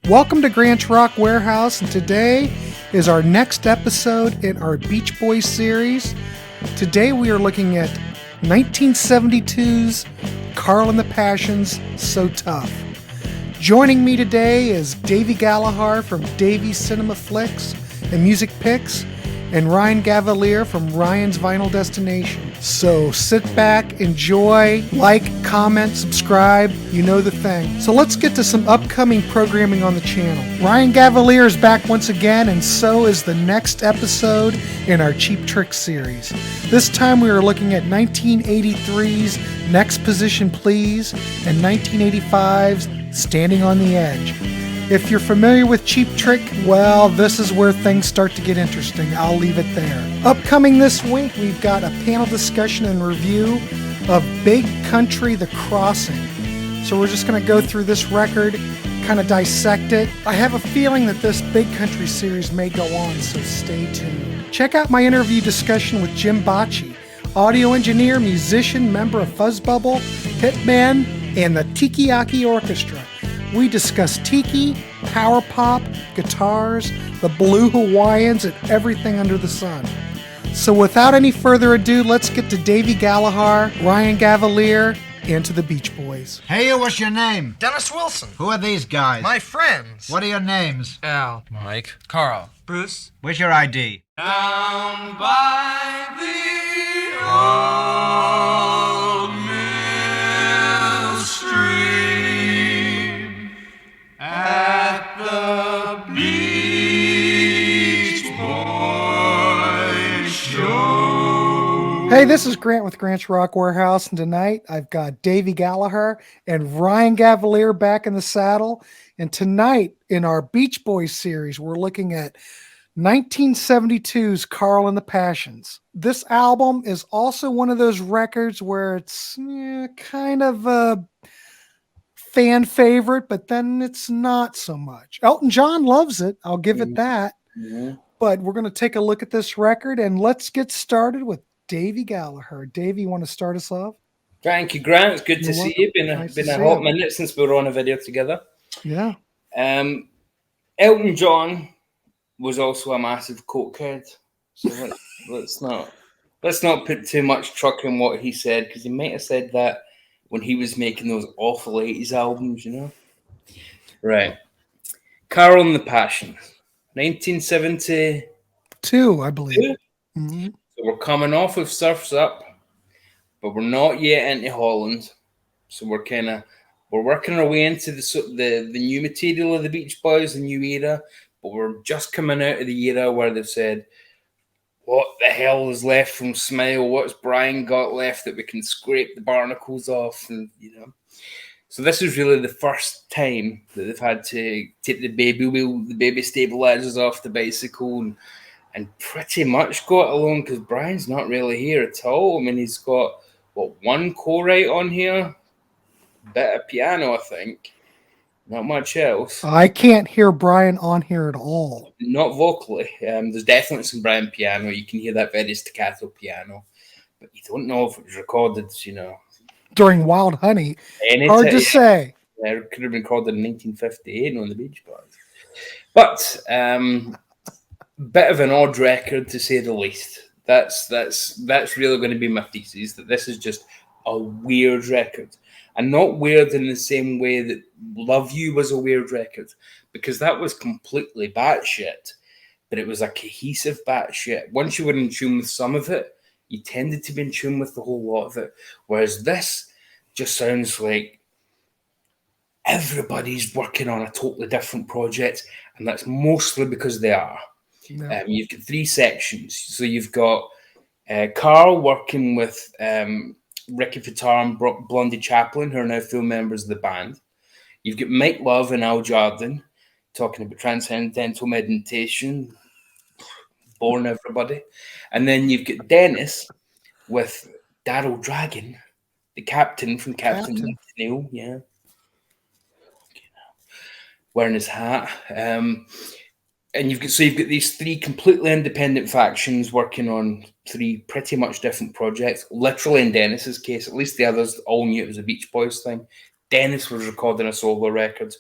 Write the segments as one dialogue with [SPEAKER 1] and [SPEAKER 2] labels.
[SPEAKER 1] Welcome to Grant's Rock Warehouse, and today is our next episode in our Beach Boys series. Today we are looking at 1972's Carl and the Passions, So Tough. Joining me today is David Gallagher from Davy Cinema Flicks and Music Picks, and Ryan Gavalier from Ryan's Vinyl Destination. So sit back, enjoy, like, comment, subscribe, you know the thing. So let's get to some upcoming programming on the channel. Ryan Gavalier is back once again, and so is the next episode in our Cheap Trick series. This time we are looking at 1983's Next Position Please and 1985's Standing on the Edge. If you're familiar with Cheap Trick, well, this is where things start to get interesting. I'll leave it there. Upcoming this week, we've got a panel discussion and review of Big Country, The Crossing. So we're just going to go through this record, kind of dissect it. I have a feeling that this Big Country series may go on, so stay tuned. Check out my interview discussion with Jim Bocci, audio engineer, musician, member of Fuzzbubble, Hitman, and the Tiki-Aki Orchestra. We discuss tiki, power pop, guitars, the Blue Hawaiians, and everything under the sun. So without any further ado, let's get to Davy Gallagher, Ryan Gavalier, and to the Beach Boys.
[SPEAKER 2] Hey, what's your name?
[SPEAKER 3] Dennis Wilson.
[SPEAKER 2] Who are these guys?
[SPEAKER 3] My friends.
[SPEAKER 2] What are your names?
[SPEAKER 3] Al.
[SPEAKER 4] Mike.
[SPEAKER 3] Carl. Bruce.
[SPEAKER 2] Where's your ID?
[SPEAKER 4] Down by the old mill stream at the Beach Boys Show.
[SPEAKER 1] Hey, this is Grant with Grant's Rock Warehouse, and tonight I've got Davy Gallagher and Ryan Gavalier back in the saddle. And tonight in our Beach Boys series, we're looking at 1972's Carl and the Passions. This album is also one of those records where it's kind of a fan favorite, but then it's not so much. Elton John loves it. I'll give it that.
[SPEAKER 5] Yeah.
[SPEAKER 1] But we're going to take a look at this record, and let's get started with Davy Gallagher. Davy, you want to start us off?
[SPEAKER 5] Thank you, Grant. It's good to see you. Been a hot minute since we were on a video together.
[SPEAKER 1] Yeah.
[SPEAKER 5] Elton John was also a massive cokehead, so let's not put too much truck in what he said, because he might have said that when he was making those awful 80s albums, you know. Right. Carol and the Passions, 1972,
[SPEAKER 1] I believe. Mm-hmm.
[SPEAKER 5] So we're coming off of Surf's Up, but we're not yet into Holland. So we're working our way into the new material of the Beach Boys, the new era. But we're just coming out of the era where they've said, what the hell is left from Smile? What's Brian got left that we can scrape the barnacles off? And, you know. So this is really the first time that they've had to take the baby wheel, the baby stabilizers off the bicycle and pretty much got alone, because Brian's not really here at all. I mean, he's got, one co-write on here? Bit of piano, I think. Not much else.
[SPEAKER 1] I can't hear Brian on here at all.
[SPEAKER 5] Not vocally. There's definitely some Brian piano. You can hear that very staccato piano. But you don't know if it was recorded,
[SPEAKER 1] During Wild Honey. Hard to say.
[SPEAKER 5] Yeah, it could have been recorded in 1958 on the Beach Boys. But bit of an odd record, to say the least. That's really going to be my thesis, that this is just a weird record. And not weird in the same way that Love You was a weird record, because that was completely batshit, but it was a cohesive batshit. Once you were in tune with some of it, you tended to be in tune with the whole lot of it. Whereas this just sounds like everybody's working on a totally different project, and that's mostly because they are. Yeah. You've got three sections. So you've got Carl working with Ricky Fattar and Blondie Chaplin, who are now full members of the band. You've got Mike Love and Al Jardine talking about transcendental meditation, boring everybody. And then you've got Dennis with Daryl Dragon, the captain from Captain Neil, yeah, wearing his hat. And you've got these three completely independent factions working on three pretty much different projects. Literally, in Dennis's case, at least the others all knew it was a Beach Boys thing. Dennis was recording a solo record.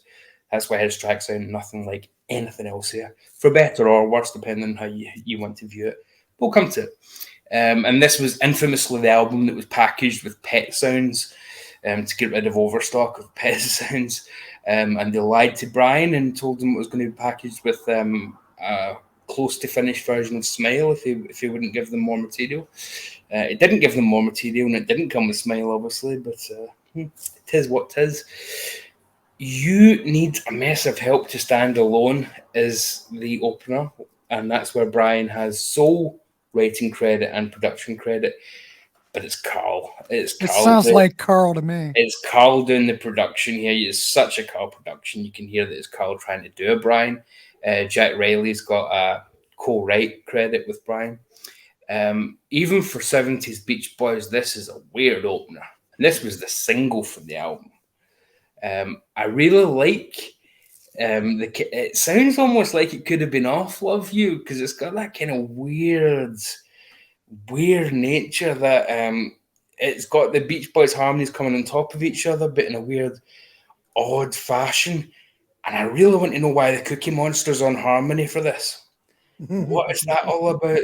[SPEAKER 5] That's why his tracks sound nothing like anything else here, for better or worse, depending on how you want to view it. We'll come to it. And this was infamously the album that was packaged with pet sounds to get rid of overstock of pet sounds. And they lied to Brian and told him it was going to be packaged with a close to finished version of Smile if he wouldn't give them more material. It didn't give them more material, and it didn't come with Smile, obviously, but it is what it is. You Need a Massive Help to Stand Alone is the opener, and that's where Brian has sole writing credit and production credit, but it's Carl. It
[SPEAKER 1] sounds like Carl to me.
[SPEAKER 5] It's Carl doing the production here. It's such a Carl production. You can hear that it's Carl trying to do a Brian. Jack Riley's got a co-write credit with Brian. Even for 70s Beach Boys, this is a weird opener. And this was the single from the album. I really like it sounds almost like it could have been off Love You, because it's got that kind of weird nature that it's got the Beach Boys harmonies coming on top of each other, but in a weird, odd fashion. And I really want to know why the Cookie Monster's on harmony for this. What is that all about?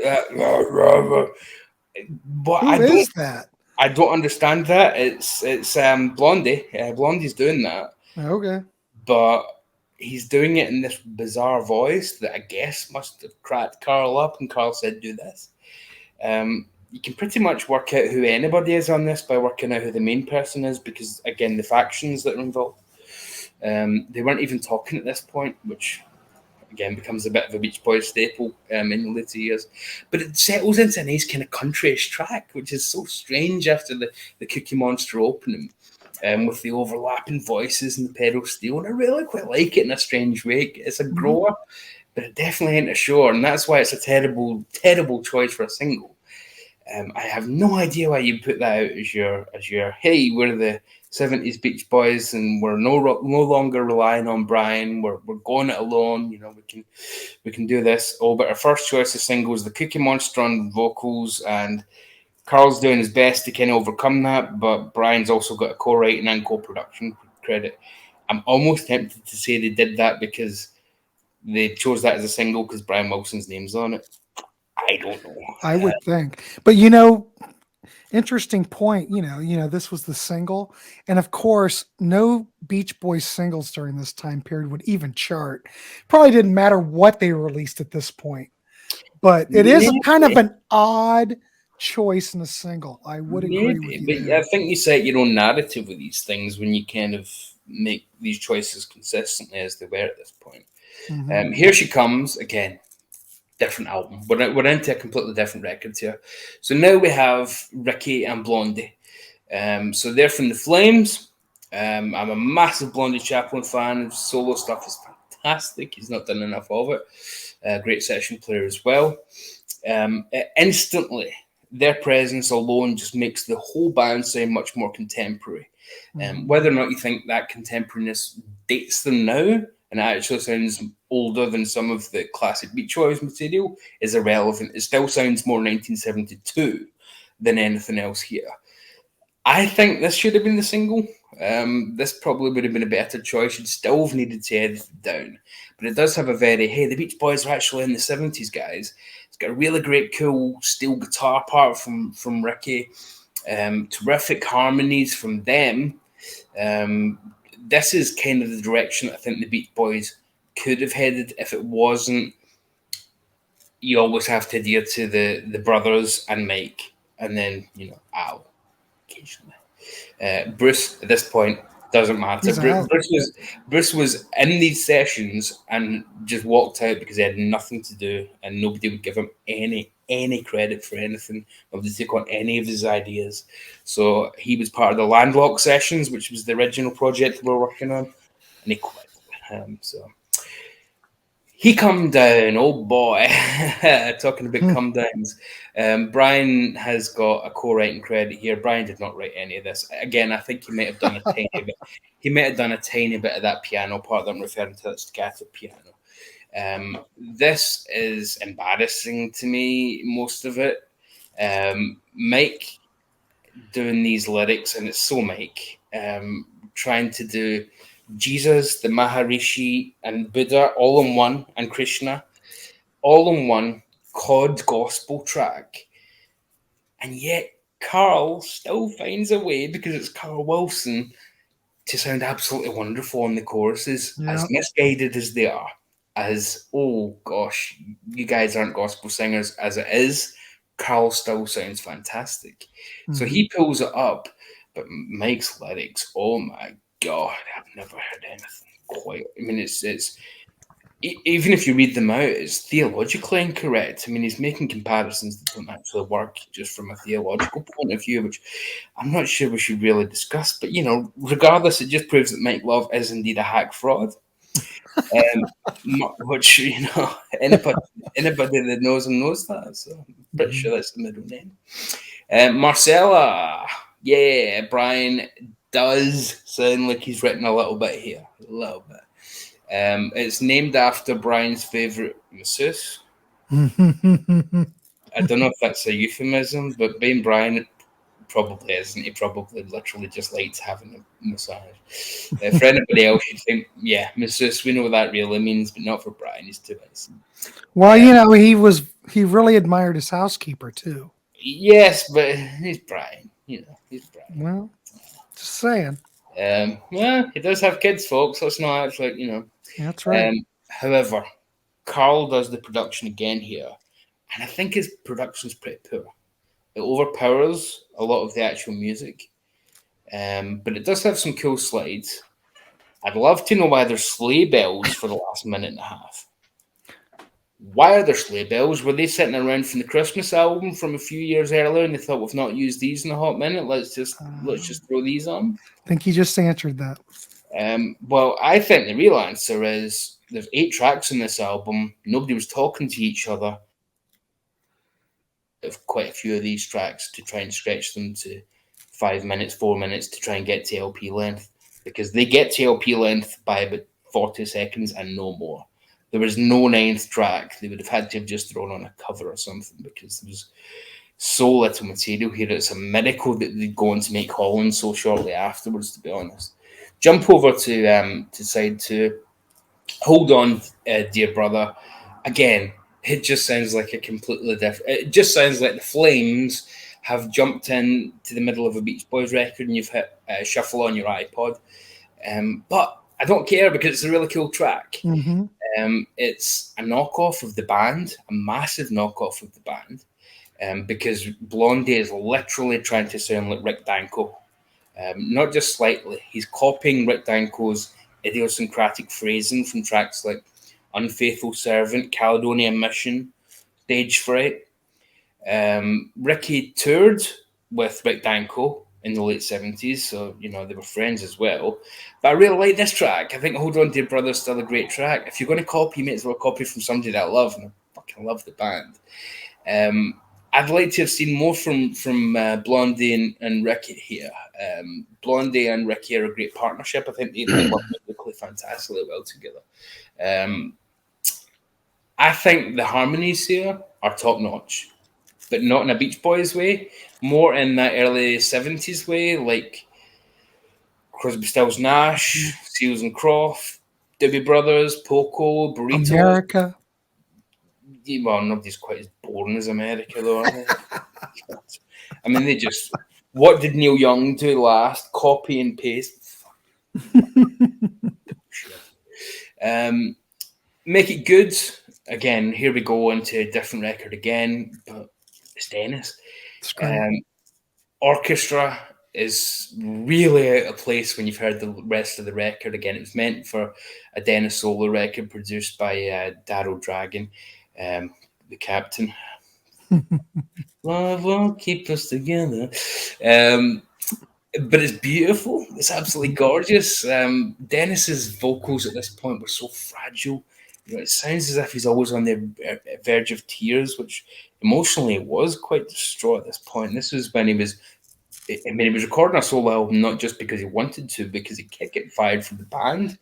[SPEAKER 5] But
[SPEAKER 1] Who is that?
[SPEAKER 5] I don't understand that. It's Blondie. Blondie's doing that.
[SPEAKER 1] Okay.
[SPEAKER 5] But he's doing it in this bizarre voice that I guess must have cracked Carl up, and Carl said, do this. You can pretty much work out who anybody is on this by working out who the main person is, because, again, the factions that are involved. They weren't even talking at this point, which, again, becomes a bit of a Beach Boys staple in the later years. But it settles into a nice kind of countryish track, which is so strange after the Cookie Monster opening, with the overlapping voices and the pedal steel. And I really quite like it in a strange way. It's a grower, but it definitely ain't a shower. And that's why it's a terrible, terrible choice for a single. I have no idea why you put that out as your hey, we're the 70s Beach Boys and we're no longer relying on Brian. We're going it alone. You know, we can do this. Oh, but our first choice of singles, the Cookie Monster on vocals, and Carl's doing his best to kind of overcome that. But Brian's also got a co-writing and co-production credit. I'm almost tempted to say they did that because they chose that as a single because Brian Wilson's name's on it. I don't know.
[SPEAKER 1] I would think. But, interesting point, this was the single. And of course, no Beach Boys singles during this time period would even chart. Probably didn't matter what they released at this point. But it is kind of an odd choice in a single. I would agree with you.
[SPEAKER 5] But I think you set your own narrative with these things when you kind of make these choices consistently as they were at this point.
[SPEAKER 1] Mm-hmm.
[SPEAKER 5] Here She Comes, again. Different album. We're into a completely different record here. So now we have Ricky and Blondie. So they're from The Flames. I'm a massive Blondie Chaplin fan. His solo stuff is fantastic. He's not done enough of it. Great session player as well. Instantly, their presence alone just makes the whole band sound much more contemporary. Whether or not you think that contemporariness dates them now, and it actually sounds older than some of the classic Beach Boys material, is irrelevant. It still sounds more 1972 than anything else here. I think this should have been the single. This probably would have been a better choice. You'd still have needed to edit it down. But it does have a very, hey, the Beach Boys are actually in the 70s, guys. It's got a really great, cool steel guitar part from Ricky. Terrific harmonies from them. This is kind of the direction I think the Beach Boys could have headed if it wasn't. You always have to adhere to the brothers and Mike, and then Al occasionally. Bruce at this point doesn't matter. Bruce was in these sessions and just walked out because he had nothing to do, and nobody would give him any credit for anything. Nobody took on any of his ideas. So he was part of the Landlocked sessions, which was the original project we were working on, and he quit. So he come down, oh boy. Talking about come downs. Brian has got a co-writing credit here. Brian did not write any of this. Again, I think he might have done a tiny bit. He might have done a tiny bit of that piano part that I'm referring to, that staccato piano. This is embarrassing to me, most of it. Mike doing these lyrics, and it's so Mike, trying to do Jesus, the Maharishi, and Buddha all in one, and Krishna all in one cod gospel track. And yet Carl still finds a way, because it's Carl Wilson, to sound absolutely wonderful on the choruses,
[SPEAKER 1] Yeah.
[SPEAKER 5] as misguided as they are. As, oh gosh, you guys aren't gospel singers as it is. Carl still sounds fantastic. So he pulls it up, but Mike's lyrics, oh my God, I've never heard anything quite. I mean, it's even if you read them out, it's theologically incorrect. I mean, he's making comparisons that don't actually work just from a theological point of view, which I'm not sure we should really discuss. But, regardless, it just proves that Mike Love is indeed a hack fraud. Which, anybody that knows him knows that. So I'm pretty sure that's the middle name. Marcella. Yeah, Brian does sound like he's written a little bit here. A little bit. It's named after Brian's favourite masseuse. I don't know if that's a euphemism, but being Brian, it probably isn't. He probably literally just likes having a massage. For anybody else, you'd think, yeah, masseuse, we know what that really means, but not for Brian. He's too busy.
[SPEAKER 1] Well, he really admired his housekeeper too.
[SPEAKER 5] Yes, but he's Brian. He's Brian.
[SPEAKER 1] Well, just saying.
[SPEAKER 5] Well, he does have kids, folks. Let's not act like,
[SPEAKER 1] That's right.
[SPEAKER 5] However, Carl does the production again here, and I think his production's pretty poor. It overpowers a lot of the actual music, but it does have some cool slides. I'd love to know why there's sleigh bells for the last minute and a half. Why are there sleigh bells? Were they sitting around from the Christmas album from a few years earlier, and they thought, we've not used these in a hot minute, let's just throw these on?
[SPEAKER 1] I think he just answered that.
[SPEAKER 5] Well, I think the real answer is there's 8 tracks in this album. Nobody was talking to each other. Of quite a few of these tracks to try and stretch them to 5 minutes, 4 minutes to try and get to LP length, because they get to LP length by about 40 seconds and no more. There was no 9th track. They would have had to have just thrown on a cover or something, because there was so little material here. It's a miracle that they'd go on to make Holland so shortly afterwards, to be honest. Jump over to side 2. Hold On, Dear Brother. Again, it just sounds like a completely different... It just sounds like the Flames have jumped in to the middle of a Beach Boys record and you've hit shuffle on your iPod. But I don't care, because it's a really cool track. It's a knockoff of the band, a massive knockoff of the band, because Blondie is literally trying to sound like Rick Danko. Not just slightly. He's copying Rick Danko's idiosyncratic phrasing from tracks like Unfaithful Servant, Caledonian Mission, Stage Fright. Ricky toured with Rick Danko in the late 70s, so, they were friends as well. But I really like this track. I think Hold On Dear Brother is still a great track. If you're going to copy, you may as well copy from somebody that I love, and I fucking love the band. I'd like to have seen more from Blondie and Ricky here. Blondie and Ricky are a great partnership. I think they work musically fantastically well together. I think the harmonies here are top notch, but not in a Beach Boys way, more in that early 70s way, like Crosby, Stills, Nash, Seals and Croft, Doobie Brothers, Poco, Burrito.
[SPEAKER 1] America.
[SPEAKER 5] Well, nobody's quite as boring as America, though, are they? I mean, they just... What did Neil Young do last? Copy and paste. Make It Good. Again, here we go into a different record again, but it's Dennis. Orchestra is really out of place when you've heard the rest of the record. Again, it was meant for a Dennis solo record produced by Daryl Dragon, the captain. Love won't keep us together. But it's beautiful. It's absolutely gorgeous. Dennis's vocals at this point were so fragile. It sounds as if he's always on the verge of tears, which emotionally was quite distraught at this point. This was when he was recording a solo album, not just because he wanted to, because he'd get fired from the band.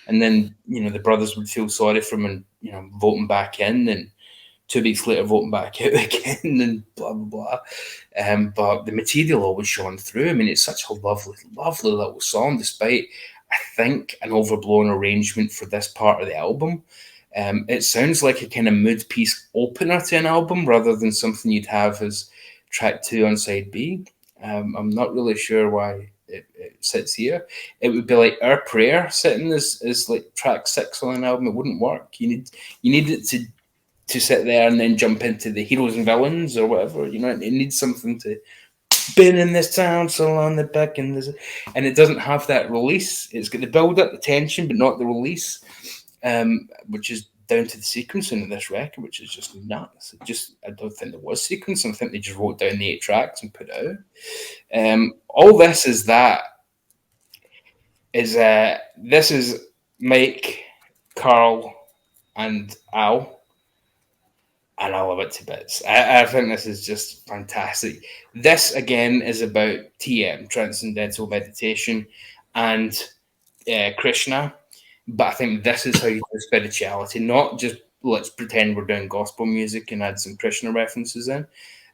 [SPEAKER 5] And then, the brothers would feel sorry for him and, vote him back in. And 2 weeks later, vote him back out again and blah, blah, blah. But the material always shone through. I mean, it's such a lovely, lovely little song, despite think, an overblown arrangement for this part of the album. It sounds like a kind of mood piece opener to an album rather than something you'd have as track 2 on side B. I'm not really sure why it sits here. It would be like Our Prayer sitting as like track 6 on an album. It wouldn't work. You need it to sit there and then jump into the heroes and villains or whatever. You know, it needs something to been in this town so long, the back and this, and it doesn't have that release. It's got the build up, the tension, but not the release, which is down to the sequencing of this record, which is just nuts. I don't think there was sequencing. I think they just wrote down the 8 tracks and put it out. All this is this is Mike, Carl, and Al. And I love it to bits. I think this is just fantastic. This, again, is about TM, Transcendental Meditation, and Krishna. But I think this is how you do spirituality, not just let's pretend we're doing gospel music and add some Krishna references in.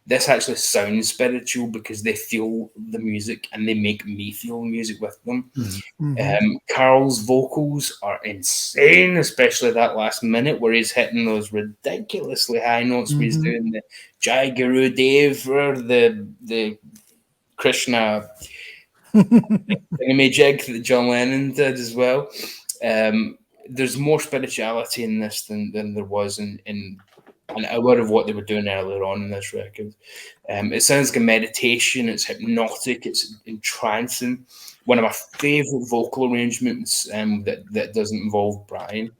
[SPEAKER 5] This actually sounds spiritual because they feel the music and they make me feel music with them. Mm-hmm. Carl's vocals are insane, especially that last minute where he's hitting those ridiculously high notes where he's doing the Jai Guru Dev or the Krishna jig that John Lennon did as well. There's more spirituality in this than there was in an hour of what they were doing earlier on in this record. It sounds like a meditation. It's hypnotic. It's entrancing. One of my favourite vocal arrangements that doesn't involve Brian.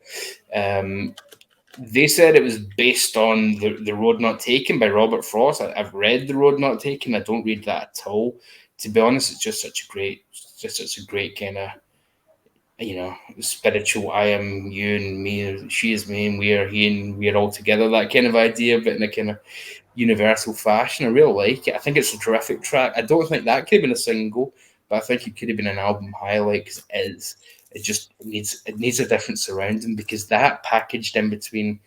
[SPEAKER 5] They said it was based on the Road Not Taken by Robert Frost. I've read The Road Not Taken. I don't read that at all. To be honest, it's just such a great kind of, you know, spiritual I am you and me, she is me and we are he and we are all together, that kind of idea, but in a kind of universal fashion. I really like it. I think it's a terrific track. I don't think that could have been a single, but I think it could have been an album highlight because it is. It needs a different surrounding because that packaged in between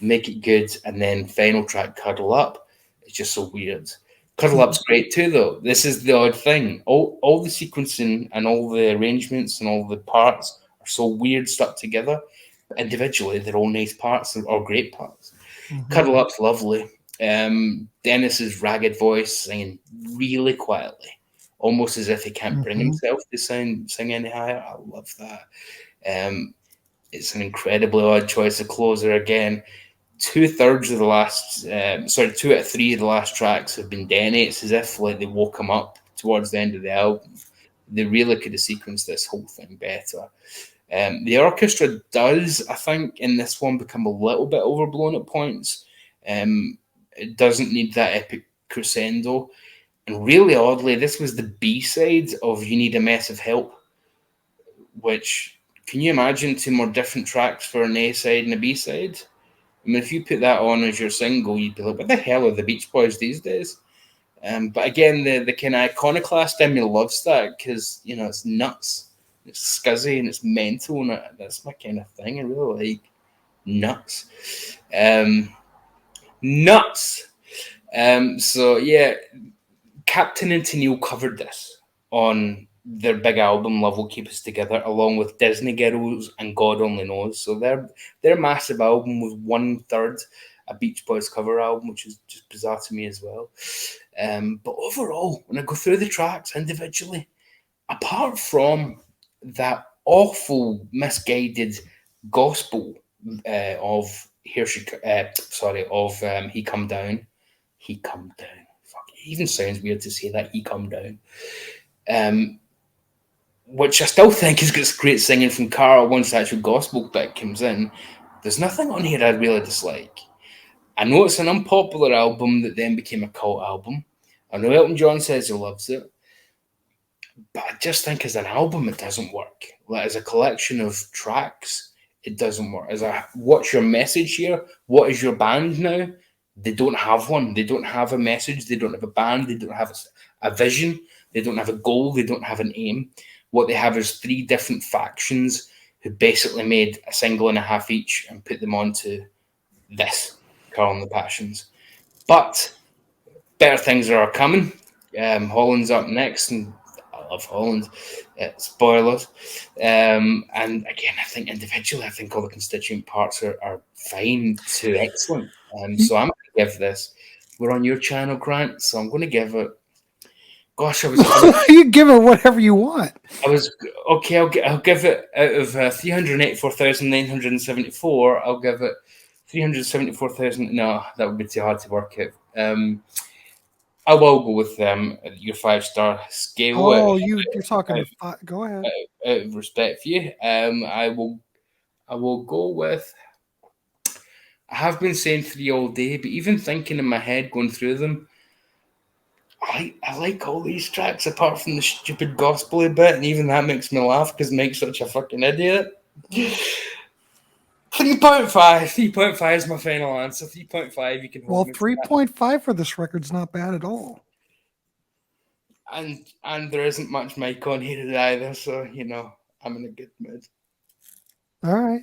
[SPEAKER 5] Make It Good and then final track Cuddle Up, it's just so weird. Cuddle Up's great too, though. This is the odd thing. All the sequencing and all the arrangements and all the parts are so weird stuck together. But individually, they're all nice parts or great parts. Mm-hmm. Cuddle Up's lovely. Dennis's ragged voice singing really quietly, almost as if he can't bring himself to sing any higher. I love that. It's an incredibly odd choice of closer again. 2/3 of the last, 2 out of 3 of the last tracks have been Denny. It's as if like they woke him up towards the end of the album. They really could have sequenced this whole thing better. The orchestra does, I think, in this one become a little bit overblown at points. It doesn't need that epic crescendo. And really oddly, this was the B-side of You Need a Mess of Help, which, can you imagine 2 more different tracks for an A-side and a B-side? I mean, if you put that on as your single, you'd be like, what the hell are the Beach Boys these days? But again, the kind of iconoclast in me loves that because, you know, it's nuts. It's scuzzy and it's mental, and that's my kind of thing. I really like nuts. Nuts! So, yeah, Captain and Tennille covered this on their big album Love Will Keep Us Together, along with Disney Girls and God Only Knows. So their massive album was 1/3 a Beach Boys cover album, which is just bizarre to me as well. But overall, when I go through the tracks individually, apart from that awful misguided gospel of He Come Down. Fuck, it even sounds weird to say that, He Come Down. Which I still think has got great singing from Carl once the actual gospel bit comes in. There's nothing on here I really dislike. I know it's an unpopular album that then became a cult album. I know Elton John says he loves it. But I just think as an album, it doesn't work. Like as a collection of tracks, it doesn't work. What's your message here? What is your band now? They don't have one. They don't have a message. They don't have a band. They don't have a vision. They don't have a goal. They don't have an aim. What they have is 3 different factions who basically made a single and a half each and put them onto this, Carl and the Passions. But better things are coming. Holland's up next, and I love Holland. Spoilers. And again, I think individually, I think all the constituent parts are fine to excellent. So I'm going to give this. We're on your channel, Grant, so I'm going to give it. Gosh,
[SPEAKER 1] You give it whatever you want.
[SPEAKER 5] Okay. I'll give it out of 384,974. I'll give it 374,000. No, that would be too hard to work out. I will go with your 5-star scale.
[SPEAKER 1] Oh, you're talking. Go ahead.
[SPEAKER 5] Out of respect for you, I will go with. I have been saying 3 all day, but even thinking in my head, going through them, I like all these tracks apart from the stupid gospel bit, and even that makes me laugh because Mike's such a fucking idiot. 3.5. 3.5 is my final answer. 3.5. You can.
[SPEAKER 1] Well, 3.5 for this record's not bad at all.
[SPEAKER 5] And there isn't much Mike on here either, so I'm in a good mood.
[SPEAKER 1] All right,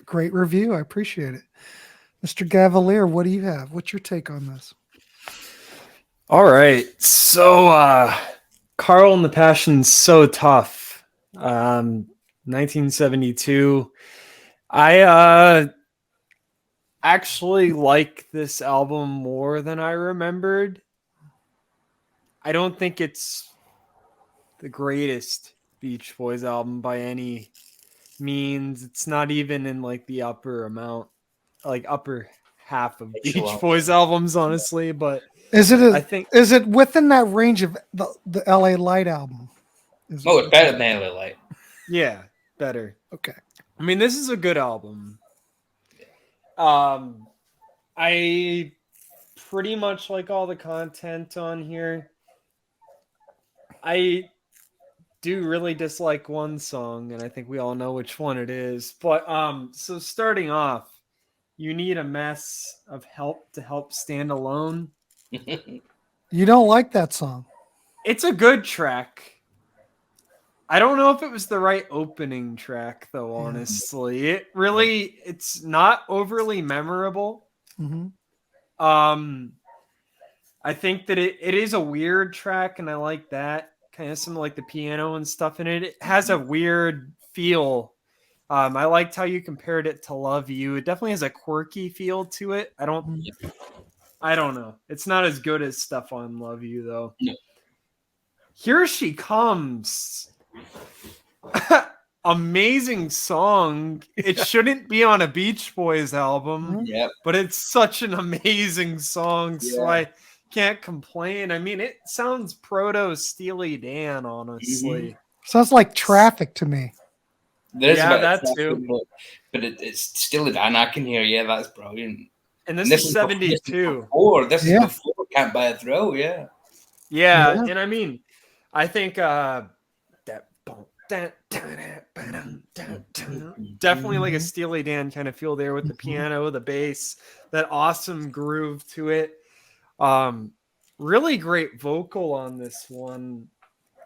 [SPEAKER 1] great review. I appreciate it, Mr. Gavalier. What do you have? What's your take on this?
[SPEAKER 6] All right, so Carl and the Passion's So Tough, 1972. I actually like this album more than I remembered. I don't think it's the greatest Beach Boys album by any means. It's not even in like the upper half of Beach Boys albums, honestly, but
[SPEAKER 1] is it within that range of the LA Light album?
[SPEAKER 5] It's better than LA Light.
[SPEAKER 6] Yeah, better.
[SPEAKER 1] Okay.
[SPEAKER 6] I mean, this is a good album. I pretty much like all the content on here. I do really dislike one song, and I think we all know which one it is. But so starting off, You Need a Mess of Help to Help Stand Alone.
[SPEAKER 1] You don't like that song?
[SPEAKER 6] It's a good track. I don't know if it was the right opening track, though, honestly. It's not overly memorable.
[SPEAKER 1] Mm-hmm.
[SPEAKER 6] I think that it is a weird track, and I like that. Kind of some like the piano and stuff in it. It has a weird feel. I liked how you compared it to Love You. It definitely has a quirky feel to it. I don't know. It's not as good as stuff on Love You, though.
[SPEAKER 5] No.
[SPEAKER 6] Here She Comes. Amazing song. It shouldn't be on a Beach Boys album, but it's such an amazing song, so I can't complain. I mean, it sounds proto Steely Dan, honestly.
[SPEAKER 1] Mm-hmm. Sounds like Traffic to me.
[SPEAKER 6] That too.
[SPEAKER 5] But it's Steely Dan. I can hear. Yeah, that's brilliant.
[SPEAKER 6] And this is 72.
[SPEAKER 5] This is before Can't Buy a Thrill. Yeah.
[SPEAKER 6] And I mean, I think definitely like a Steely Dan kind of feel there with the piano, the bass, that awesome groove to it. Really great vocal on this one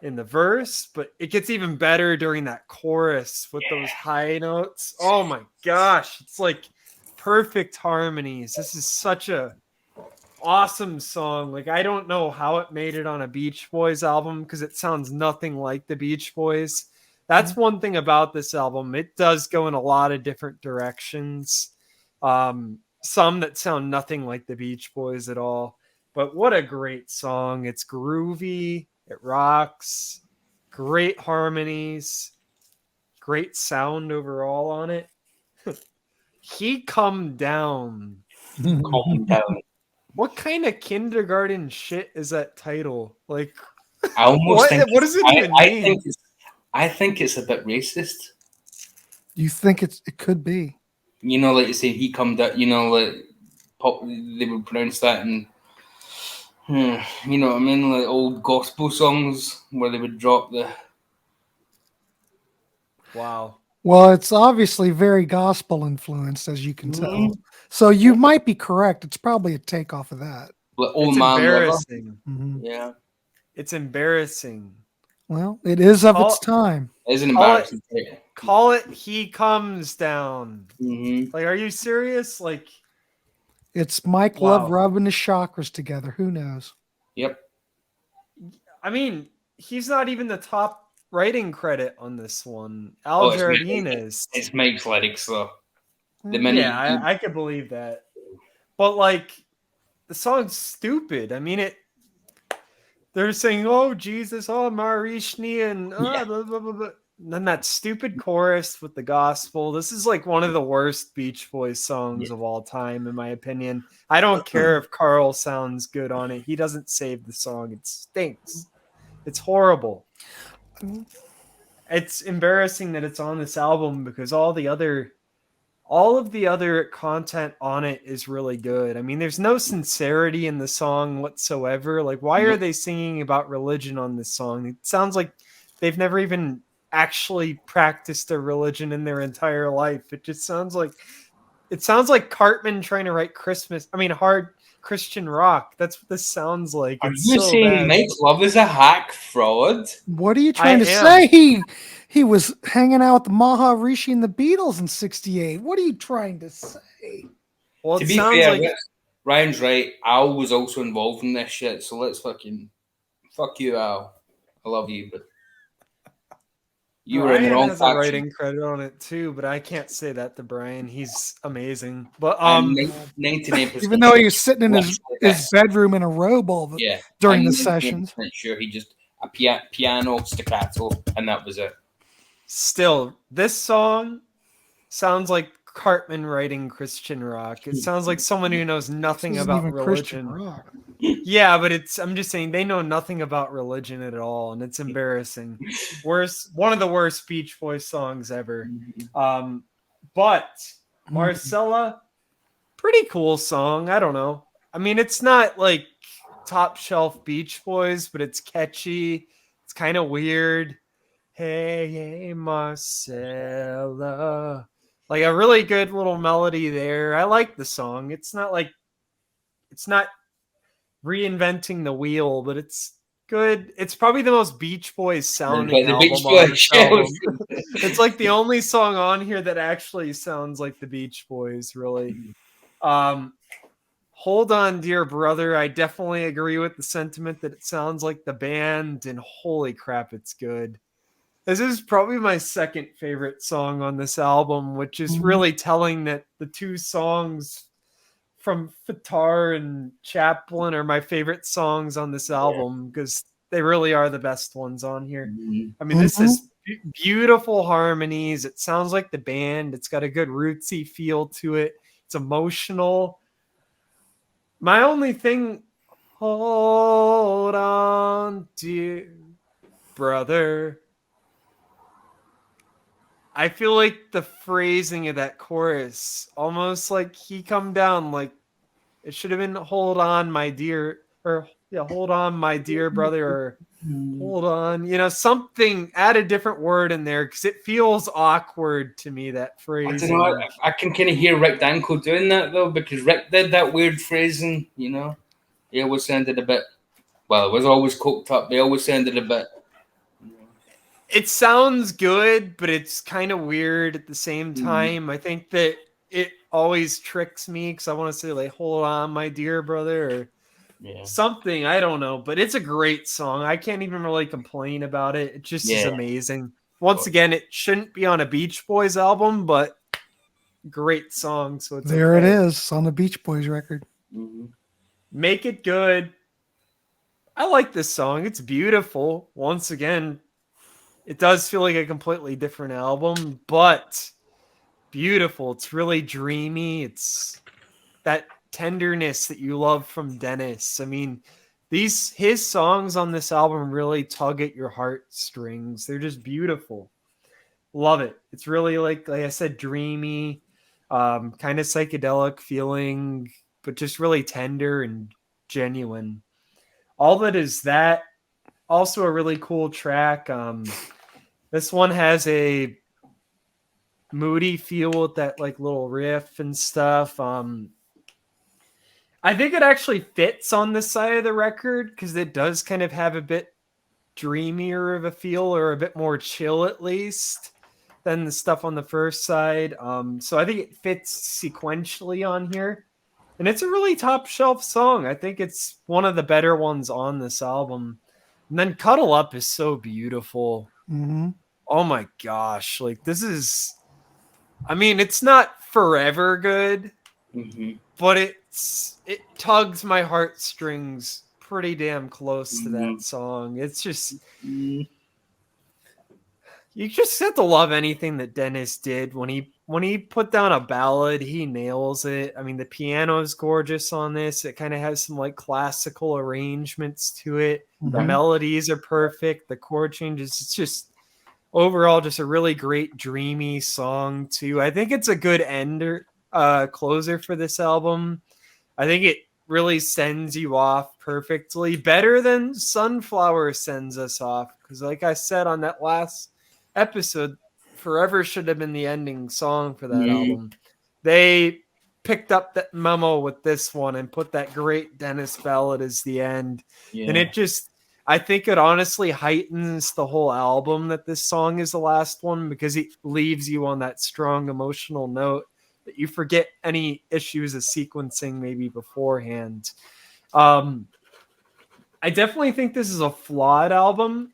[SPEAKER 6] in the verse, but it gets even better during that chorus with those high notes. Oh my gosh, it's like perfect harmonies. This is such a awesome song. Like, I don't know how it made it on a Beach Boys album because it sounds nothing like the Beach Boys. That's one thing about this album. It does go in a lot of different directions. Some that sound nothing like the Beach Boys at all. But what a great song. It's groovy. It rocks. Great harmonies. Great sound overall on it. He Come Down.
[SPEAKER 5] Calm Down.
[SPEAKER 6] What kind of kindergarten shit is that title? Like,
[SPEAKER 5] I almost think
[SPEAKER 6] what does it even mean?
[SPEAKER 5] I think it's a bit racist.
[SPEAKER 1] You think it could be?
[SPEAKER 5] Like you say, he come down. Like they would pronounce that, and you know what I mean, like old gospel songs where they would drop the.
[SPEAKER 6] Wow.
[SPEAKER 1] Well, it's obviously very gospel influenced, as you can tell. So you might be correct. It's probably a takeoff of that.
[SPEAKER 5] Like
[SPEAKER 6] It's embarrassing.
[SPEAKER 1] Mm-hmm.
[SPEAKER 5] Yeah.
[SPEAKER 6] It's embarrassing.
[SPEAKER 1] Well, it is of its time.
[SPEAKER 5] It's an embarrassing thing.
[SPEAKER 6] Call it He Comes Down.
[SPEAKER 5] Mm-hmm.
[SPEAKER 6] Like, are you serious? Like,
[SPEAKER 1] it's Mike Love rubbing his chakras together. Who knows?
[SPEAKER 5] Yep.
[SPEAKER 6] I mean, he's not even the top writing credit on this one.
[SPEAKER 5] Oh,
[SPEAKER 6] Al Jardine is.
[SPEAKER 5] It's Mike's lyrics though. The minute
[SPEAKER 6] Yeah, I could believe that. But like, the song's stupid. I mean, they're saying, "Oh Jesus, oh Marishni," and blah, blah, blah, blah. And then that stupid chorus with the gospel. This is like one of the worst Beach Boys songs of all time, in my opinion. I don't care if Carl sounds good on it. He doesn't save the song. It stinks. It's horrible. It's embarrassing that it's on this album because all of the other content on it is really good. I mean, there's no sincerity in the song whatsoever. Like, why are they singing about religion on this song? It sounds like they've never even actually practiced a religion in their entire life. It sounds like Cartman trying to write hard Christian rock. That's what this sounds like.
[SPEAKER 5] Are
[SPEAKER 6] It's
[SPEAKER 5] you
[SPEAKER 6] so
[SPEAKER 5] saying
[SPEAKER 6] bad.
[SPEAKER 5] Mike Love is a hack fraud?
[SPEAKER 1] What are you trying to say? He was hanging out with Maharishi and the Beatles in '68. What are you trying to say?
[SPEAKER 6] Well,
[SPEAKER 5] To
[SPEAKER 6] it
[SPEAKER 5] be
[SPEAKER 6] sounds
[SPEAKER 5] fair,
[SPEAKER 6] like
[SPEAKER 5] Ryan's right. Al was also involved in this shit, so let's fuck you, Al. I love you, but you were in the
[SPEAKER 6] Brian
[SPEAKER 5] wrong
[SPEAKER 6] has a
[SPEAKER 5] faction.
[SPEAKER 6] writing credit on it too, but I can't say that to Brian. He's amazing. But
[SPEAKER 5] 99%.
[SPEAKER 1] Even though he was sitting in his bedroom in a robe during the sessions.
[SPEAKER 5] Sure, he just a piano staccato, and that was it.
[SPEAKER 6] Still, this song sounds like Cartman writing Christian rock. It sounds like someone who knows nothing
[SPEAKER 1] This isn't
[SPEAKER 6] about
[SPEAKER 1] even
[SPEAKER 6] religion.
[SPEAKER 1] Christian rock.
[SPEAKER 6] Yeah, but I'm just saying they know nothing about religion at all, and it's embarrassing. One of the worst Beach Boys songs ever. But Marcella, pretty cool song. I don't know. I mean, it's not like top shelf Beach Boys, but it's catchy. It's kind of weird. Hey, Marcella. Like a really good little melody there. I like the song. It's not reinventing the wheel, but it's good. It's probably the most Beach Boys sounding
[SPEAKER 5] the
[SPEAKER 6] album
[SPEAKER 5] Beach
[SPEAKER 6] on
[SPEAKER 5] Boys
[SPEAKER 6] this album. It's like the only song on here that actually sounds like the Beach Boys, really. Hold On, Dear Brother. I definitely agree with the sentiment that it sounds like the band, and holy crap, it's good. This is probably my second favorite song on this album, which is really telling that the two songs from Fatar and Chaplin are my favorite songs on this album because they really are the best ones on here. I mean, this is beautiful harmonies. It sounds like the band. It's got a good rootsy feel to it. It's emotional. My only thing, hold on, dear brother. I feel like the phrasing of that chorus, almost like he come down, like it should have been hold on, my dear, or hold on, my dear brother, or hold on, something, add a different word in there because it feels awkward to me, that phrase.
[SPEAKER 5] I don't know. I can kind of hear Rick Danko doing that though, because Rick did that weird phrasing, He always sounded a bit, well, it was always coked up. They always sounded a bit.
[SPEAKER 6] It sounds good, but it's kind of weird at the same time. I think that it always tricks me because I want to say, like, hold on, my dear brother, or something. I don't know, but it's a great song. I can't even really complain about it. It just is amazing. Once again, it shouldn't be on a Beach Boys album, but great song. So it's
[SPEAKER 1] there. It is on the Beach Boys record.
[SPEAKER 6] Make It Good. I like this song. It's beautiful. Once again, it does feel like a completely different album, but beautiful. It's really dreamy. It's that tenderness that you love from Dennis. I mean, his songs on this album really tug at your heartstrings. They're just beautiful. Love it. It's really like I said, dreamy, kind of psychedelic feeling, but just really tender and genuine. All that is that. Also a really cool track. This one has a moody feel with that like little riff and stuff. I think it actually fits on this side of the record because it does kind of have a bit dreamier of a feel, or a bit more chill at least, than the stuff on the first side. So I think it fits sequentially on here. And it's a really top shelf song. I think it's one of the better ones on this album. And then Cuddle Up is so beautiful.
[SPEAKER 1] Mm-hmm.
[SPEAKER 6] Oh my gosh. Like this is, I mean, it's not forever good, but it tugs my heartstrings pretty damn close to that song. It's just, you just have to love anything that Dennis did. When he put down a ballad, he nails it. I mean, the piano is gorgeous on this. It kind of has some like classical arrangements to it. The melodies are perfect. The chord changes. It's just overall just a really great dreamy song too. I think it's a good closer for this album. I think it really sends you off perfectly, better than Sunflower sends us off. Because like I said on that last episode, Forever should have been the ending song for that album. They picked up that memo with this one and put that great Dennis ballad as the end. And it just, I think it honestly heightens the whole album that this song is the last one, because it leaves you on that strong emotional note that you forget any issues of sequencing maybe beforehand. I definitely think this is a flawed album,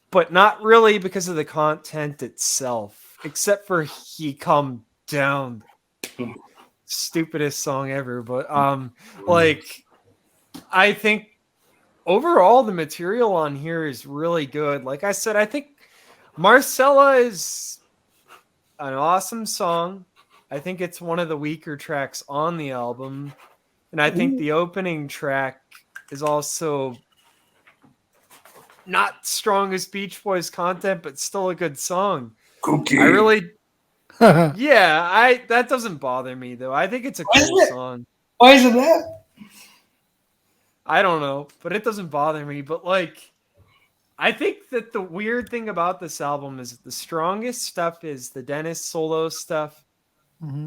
[SPEAKER 6] but not really because of the content itself, except for He Come Down. Stupidest song ever. But like, I think overall the material on here is really good. Like I said, I think Marcella is an awesome song. I think it's one of the weaker tracks on the album. And I think the opening track is also not strongest Beach Boys content, but still a good song.
[SPEAKER 5] Cookie.
[SPEAKER 6] I really, that doesn't bother me though. I think it's a cool song.
[SPEAKER 5] Why is it that?
[SPEAKER 6] I don't know, but it doesn't bother me. But like, I think that the weird thing about this album is the strongest stuff is the Dennis solo stuff,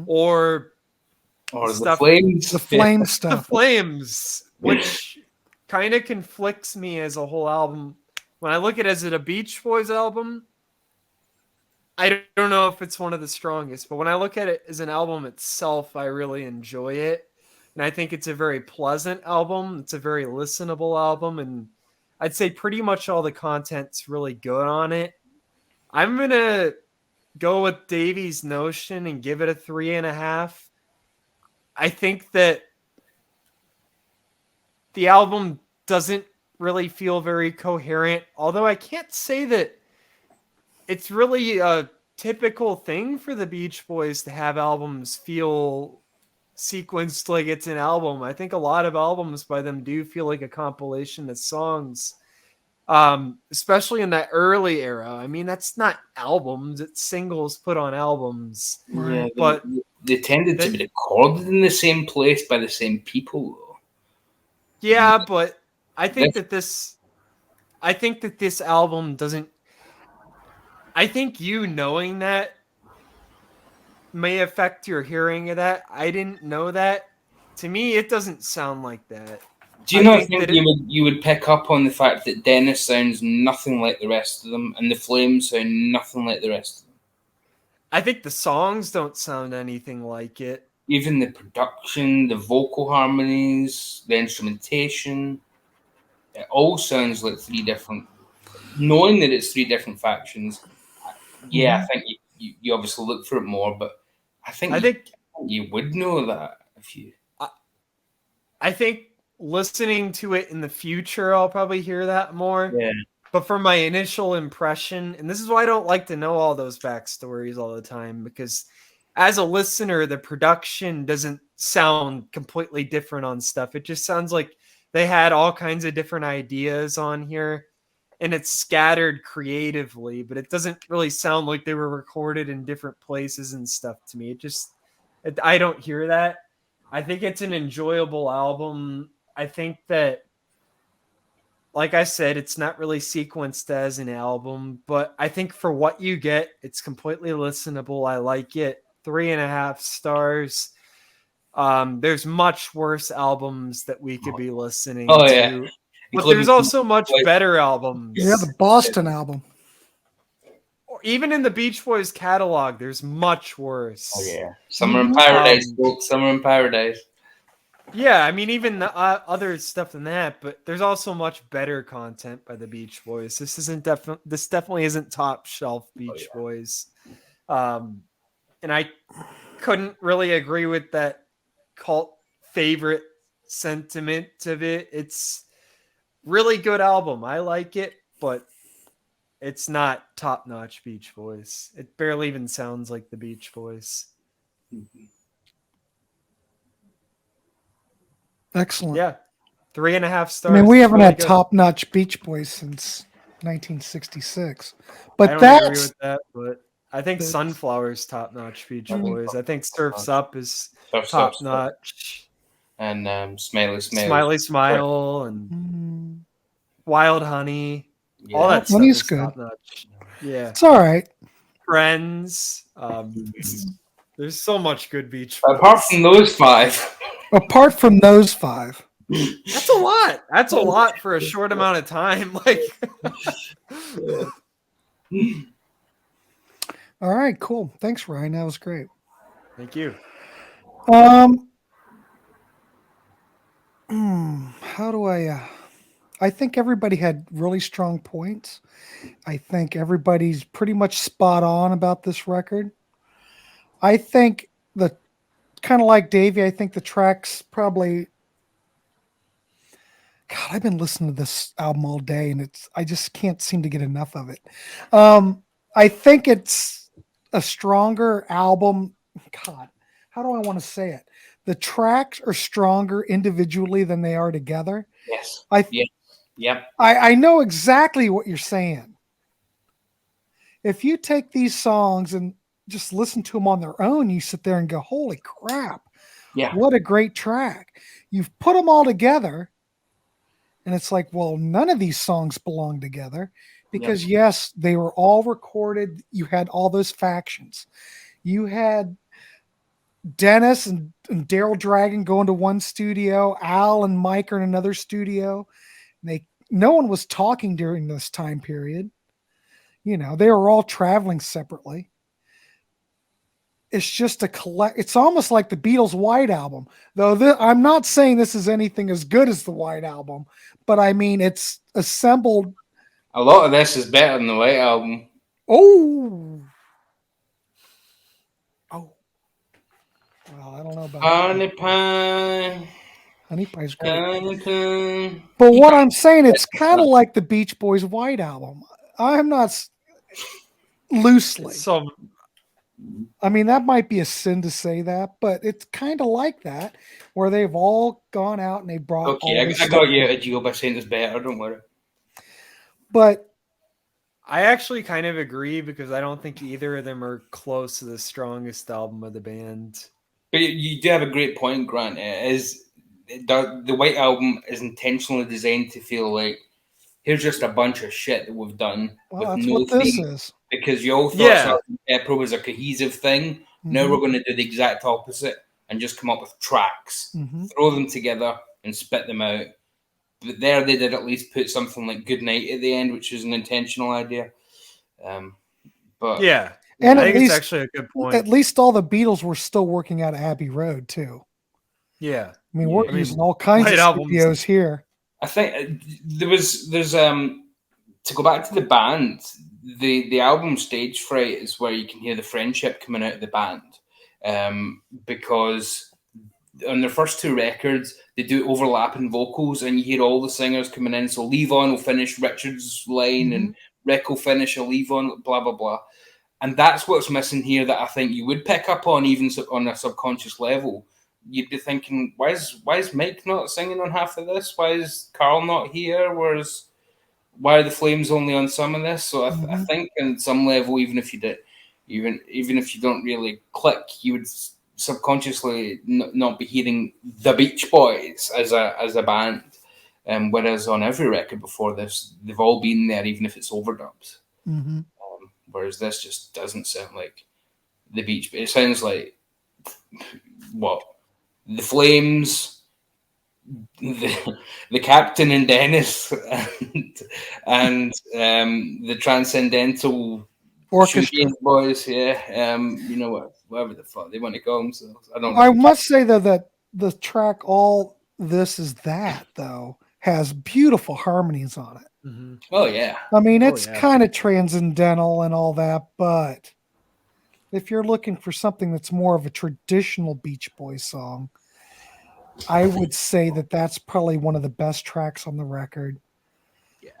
[SPEAKER 6] or
[SPEAKER 5] the Flames.
[SPEAKER 1] The Flame stuff.
[SPEAKER 6] The Flames, which kind of conflicts me as a whole album. When I look at it as a Beach Boys album, I don't know if it's one of the strongest, but when I look at it as an album itself, I really enjoy it. And I think it's a very pleasant album. It's a very listenable album. And I'd say pretty much all the content's really good on it. I'm going to go with Davy's notion and give it a 3.5. I think that the album doesn't really feel very coherent, although I can't say that it's really a typical thing for the Beach Boys to have albums feel sequenced like it's an album. I think a lot of albums by them do feel like a compilation of songs, especially in that early era. I mean, that's not albums, it's singles put on albums.
[SPEAKER 5] Yeah,
[SPEAKER 6] but
[SPEAKER 5] they tended to be recorded in the same place by the same people, though.
[SPEAKER 6] Yeah, but I think that this album doesn't. I think you knowing that may affect your hearing of that. I didn't know that. To me, it doesn't sound like that.
[SPEAKER 5] Do you not think you would pick up on the fact that Dennis sounds nothing like the rest of them, and the Flames sound nothing like the rest of them?
[SPEAKER 6] I think the songs don't sound anything like it.
[SPEAKER 5] Even the production, the vocal harmonies, the instrumentation, it all sounds like three different. Knowing that it's three different factions, I think you obviously look for it more, but I think you would know that if you.
[SPEAKER 6] I think listening to it in the future, I'll probably hear that more.
[SPEAKER 5] Yeah.
[SPEAKER 6] But for my initial impression, and this is why I don't like to know all those backstories all the time, because as a listener, the production doesn't sound completely different on stuff. It just sounds like they had all kinds of different ideas on here, and it's scattered creatively, but it doesn't really sound like they were recorded in different places and stuff to me. I don't hear that. I think it's an enjoyable album. I think that, like I said, it's not really sequenced as an album, but I think for what you get, it's completely listenable. I like it. 3.5 stars. There's much worse albums that we could be listening to.
[SPEAKER 5] Yeah.
[SPEAKER 6] But there's also much better albums.
[SPEAKER 1] Yeah, the Boston album.
[SPEAKER 6] Even in the Beach Boys catalog, there's much worse.
[SPEAKER 5] Oh, yeah. Summer in Paradise, folks. Summer in Paradise.
[SPEAKER 6] Yeah, I mean, even the other stuff than that, but there's also much better content by the Beach Boys. This definitely isn't top shelf Beach Boys. And I couldn't really agree with that cult favorite sentiment of it. It's really good album. I like it, but it's not top notch Beach Boys. It barely even sounds like the Beach Boys.
[SPEAKER 1] Excellent.
[SPEAKER 6] Yeah. 3.5 stars.
[SPEAKER 1] I mean, we
[SPEAKER 6] It's
[SPEAKER 1] haven't
[SPEAKER 6] really
[SPEAKER 1] had
[SPEAKER 6] good.
[SPEAKER 1] top-notch Beach Boys since 1966,
[SPEAKER 6] I
[SPEAKER 1] but
[SPEAKER 6] don't
[SPEAKER 1] that's
[SPEAKER 6] agree with that, but I think Sunflower's top notch Beach Boys. I think Surf's Up is
[SPEAKER 5] Surf's
[SPEAKER 6] top
[SPEAKER 5] Up's
[SPEAKER 6] notch.
[SPEAKER 5] And Smiley
[SPEAKER 6] Smiley Smile and
[SPEAKER 1] Mm,
[SPEAKER 6] Wild Honey.
[SPEAKER 5] Yeah.
[SPEAKER 6] All that stuff
[SPEAKER 1] Honey's
[SPEAKER 6] is
[SPEAKER 1] good.
[SPEAKER 6] top notch. Yeah.
[SPEAKER 1] it's all right.
[SPEAKER 6] Friends. There's so much good Beach Boys.
[SPEAKER 5] Apart from those 5.
[SPEAKER 1] Apart from those 5.
[SPEAKER 6] That's a lot. That's a lot for a short amount of time. Like,
[SPEAKER 1] All right, cool. Thanks, Ryan. That was great.
[SPEAKER 6] thank you.
[SPEAKER 1] How do I think everybody had really strong points. I think everybody's pretty much spot on about this record. I think the kind of like Davey, I think the tracks probably. God, I've been listening to this album all day, and I just can't seem to get enough of it. I think it's a stronger album. God, how do I want to say it? The tracks are stronger individually than they are together.
[SPEAKER 5] Yes. Yep.
[SPEAKER 1] I know exactly what you're saying. If you take these songs and just listen to them on their own, you sit there and go, holy crap.
[SPEAKER 5] Yeah.
[SPEAKER 1] What a great track. You've put them all together. And it's like, well, none of these songs belong together because yes, they were all recorded. You had all those factions. You had Dennis and Daryl Dragon going to one studio, Al and Mike are in another studio. No one was talking during this time period. You know, they were all traveling separately. It's just it's almost like the Beatles' White Album, though. I'm not saying this is anything as good as the White Album, but I mean, it's assembled.
[SPEAKER 5] A lot of this is better than the White Album.
[SPEAKER 1] Oh, well, I don't know about
[SPEAKER 5] Honey Pie.
[SPEAKER 1] Honey Pie's great.
[SPEAKER 5] Honey Pie.
[SPEAKER 1] But what I'm saying, it's kind of like the Beach Boys' White Album. I'm not loosely.
[SPEAKER 6] So,
[SPEAKER 1] I mean, that might be a sin to say that, but it's kind of like that, where they've all gone out and they brought.
[SPEAKER 5] Okay, I got you a deal by saying it's better. Don't worry.
[SPEAKER 1] But
[SPEAKER 6] I actually kind of agree because I don't think either of them are close to the strongest album of the band.
[SPEAKER 5] But you do have a great point, Grant. It is the White Album is intentionally designed to feel like here's just a bunch of shit that we've done
[SPEAKER 1] well,
[SPEAKER 5] with
[SPEAKER 1] that's
[SPEAKER 5] no
[SPEAKER 1] what this
[SPEAKER 5] theme.
[SPEAKER 1] is.
[SPEAKER 5] Because you all thought Pro was a cohesive thing.
[SPEAKER 1] Mm-hmm.
[SPEAKER 5] Now we're going to do the exact opposite and just come up with tracks, throw them together and spit them out. But there they did at least put something like Good Night at the end, which is an intentional idea. But
[SPEAKER 6] yeah,
[SPEAKER 1] and
[SPEAKER 6] I think
[SPEAKER 1] least,
[SPEAKER 6] it's actually a good point.
[SPEAKER 1] At least all the Beatles were still working out of Abbey Road too.
[SPEAKER 6] Yeah,
[SPEAKER 1] I mean, we're using all kinds of studios here.
[SPEAKER 5] I think there's to go back to the band. The album Stage Fright is where you can hear the friendship coming out of the band, because on their first 2 records they do overlapping vocals and you hear all the singers coming in. So Levon will finish Richard's line and Rick will finish a Levon, blah blah blah, and that's what's missing here. That I think you would pick up on even on a subconscious level. You'd be thinking, why is Mike not singing on half of this? Why is Carl not here? Why are the Flames only on some of this? So I think on some level, even if you don't really click, you would subconsciously not be hearing the Beach Boys as a band. Whereas on every record before this, they've all been there, even if it's overdubs. Whereas this just doesn't sound like the Beach Boys. It sounds like what? The Flames, the Captain and Dennis, and the Transcendental
[SPEAKER 1] Orchestra
[SPEAKER 5] Boys. Yeah, you know what? Whatever the fuck they want to call themselves. I don't know.
[SPEAKER 1] I must say though that the track All This Is That, though, has beautiful harmonies on it.
[SPEAKER 6] Mm-hmm.
[SPEAKER 5] Oh yeah.
[SPEAKER 1] I mean,
[SPEAKER 6] Oh,
[SPEAKER 1] it's
[SPEAKER 6] yeah.
[SPEAKER 1] kind of transcendental and all that, but if you're looking for something that's more of a traditional Beach Boys song, I would say that that's probably one of the best tracks on the record.
[SPEAKER 5] Yeah.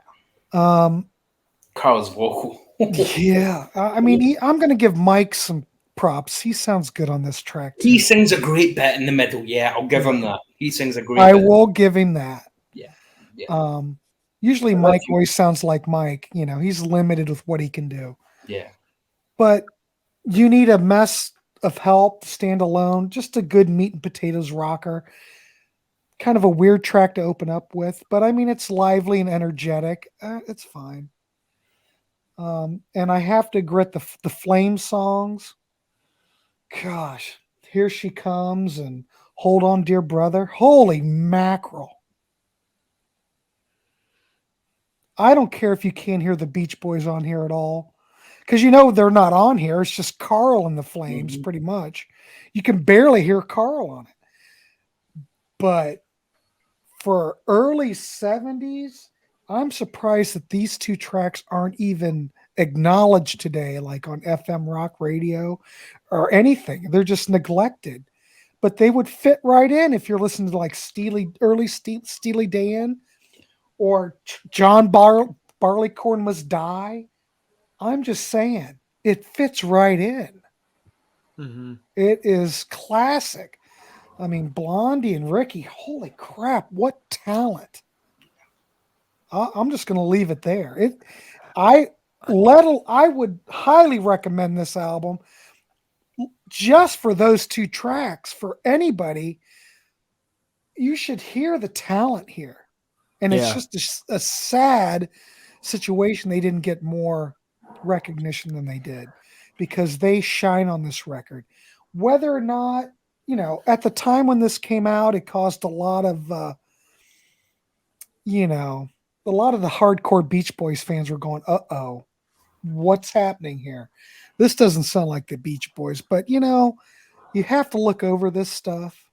[SPEAKER 5] Carl's vocal.
[SPEAKER 1] Yeah. I mean, I'm going to give Mike some props. He sounds good on this track, too.
[SPEAKER 5] He sings a great bit in the middle. Yeah, I'll give him that. He sings a great
[SPEAKER 1] I
[SPEAKER 5] bit.
[SPEAKER 1] will give him that.
[SPEAKER 5] Yeah.
[SPEAKER 1] Usually Mike always sounds like Mike. You know, he's limited with what he can do.
[SPEAKER 5] Yeah.
[SPEAKER 1] But you need a mess of help to stand alone. Just a good meat and potatoes rocker. Kind of a weird track to open up with. But, I mean, it's lively and energetic. It's fine. And I have to grit the Flame songs. Gosh, Here She Comes and Hold On Dear Brother. Holy mackerel. I don't care if you can't hear the Beach Boys on here at all. Because you know they're not on here. It's just Carl and the Flames, pretty much. You can barely hear Carl on it. But for early 70s, I'm surprised that these two tracks aren't even acknowledged today, like on FM rock radio or anything. They're just neglected. But they would fit right in if you're listening to like early Steely Dan or John Barleycorn Must Die. I'm just saying, it fits right in.
[SPEAKER 6] Mm-hmm.
[SPEAKER 1] It is classic. I mean, Blondie and Ricky, holy crap, what talent. I'm just going to leave it there. I would highly recommend this album just for those two tracks. For anybody, you should hear the talent here. And it's just a sad situation they didn't get more recognition than they did, because they shine on this record. Whether or not, you know, at the time when this came out, it caused a lot of, a lot of the hardcore Beach Boys fans were going, uh-oh, what's happening here? This doesn't sound like the Beach Boys. But, you know, you have to look over this stuff.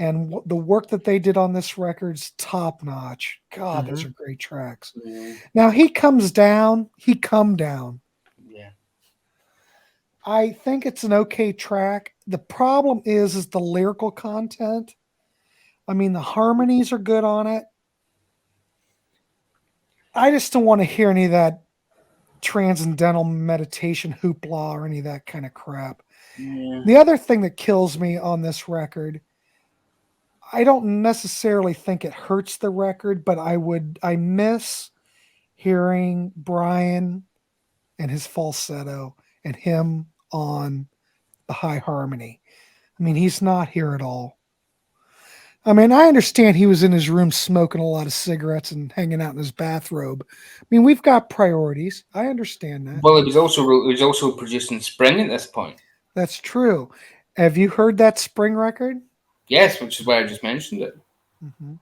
[SPEAKER 1] And the work that they did on this record's top notch. God, those are great tracks.
[SPEAKER 5] Yeah.
[SPEAKER 1] Now, He Come Down.
[SPEAKER 5] Yeah.
[SPEAKER 1] I think it's an okay track. The problem is the lyrical content. I mean, the harmonies are good on it. I just don't want to hear any of that transcendental meditation hoopla or any of that kind of crap.
[SPEAKER 5] Yeah.
[SPEAKER 1] The other thing that kills me on this record, I don't necessarily think it hurts the record, but I miss hearing Brian and his falsetto and him on the high harmony. I mean, he's not here at all. I mean, I understand he was in his room smoking a lot of cigarettes and hanging out in his bathrobe. I mean, we've got priorities. I understand that.
[SPEAKER 5] Well, he was also producing Spring at this point.
[SPEAKER 1] That's true. Have you heard that Spring record?
[SPEAKER 5] Yes, which is why I just mentioned it.
[SPEAKER 1] Mm-hmm.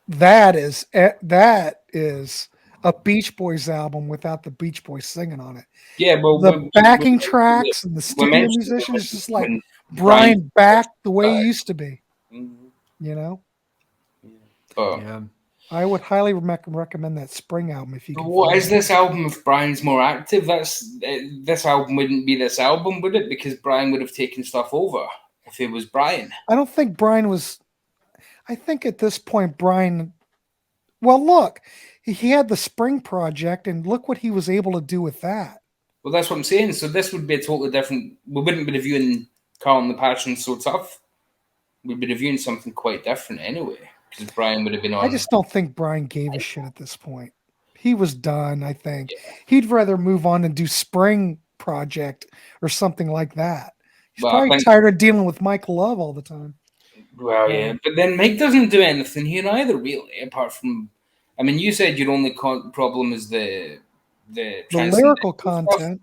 [SPEAKER 1] That is a Beach Boys album without the Beach Boys singing on it.
[SPEAKER 5] Yeah, well,
[SPEAKER 1] the backing tracks and the studio musicians is just like Brian back the way he used to be.
[SPEAKER 5] Mm-hmm.
[SPEAKER 1] You know?
[SPEAKER 5] Yeah.
[SPEAKER 1] I would highly recommend that Spring album if you can.
[SPEAKER 5] What is this album if Brian's more active? This album wouldn't be this album, would it? Because Brian would have taken stuff over if it was Brian.
[SPEAKER 1] I don't think Brian was. I think at this point, Brian. Well, look, he had the Spring project, and look what he was able to do with that.
[SPEAKER 5] Well, that's what I'm saying. So this would be a totally different. We wouldn't be reviewing Carl and the Passion So Tough. We'd be reviewing something quite different anyway. Because Brian would have been on.
[SPEAKER 1] I just don't think Brian gave a shit at this point. He was done, I think. Yeah. He'd rather move on and do Spring Project or something like that. He's probably tired of dealing with Mike Love all the time.
[SPEAKER 5] Well, yeah. But then Mike doesn't do anything here either, really, apart from... I mean, you said your only problem is the
[SPEAKER 1] lyrical content.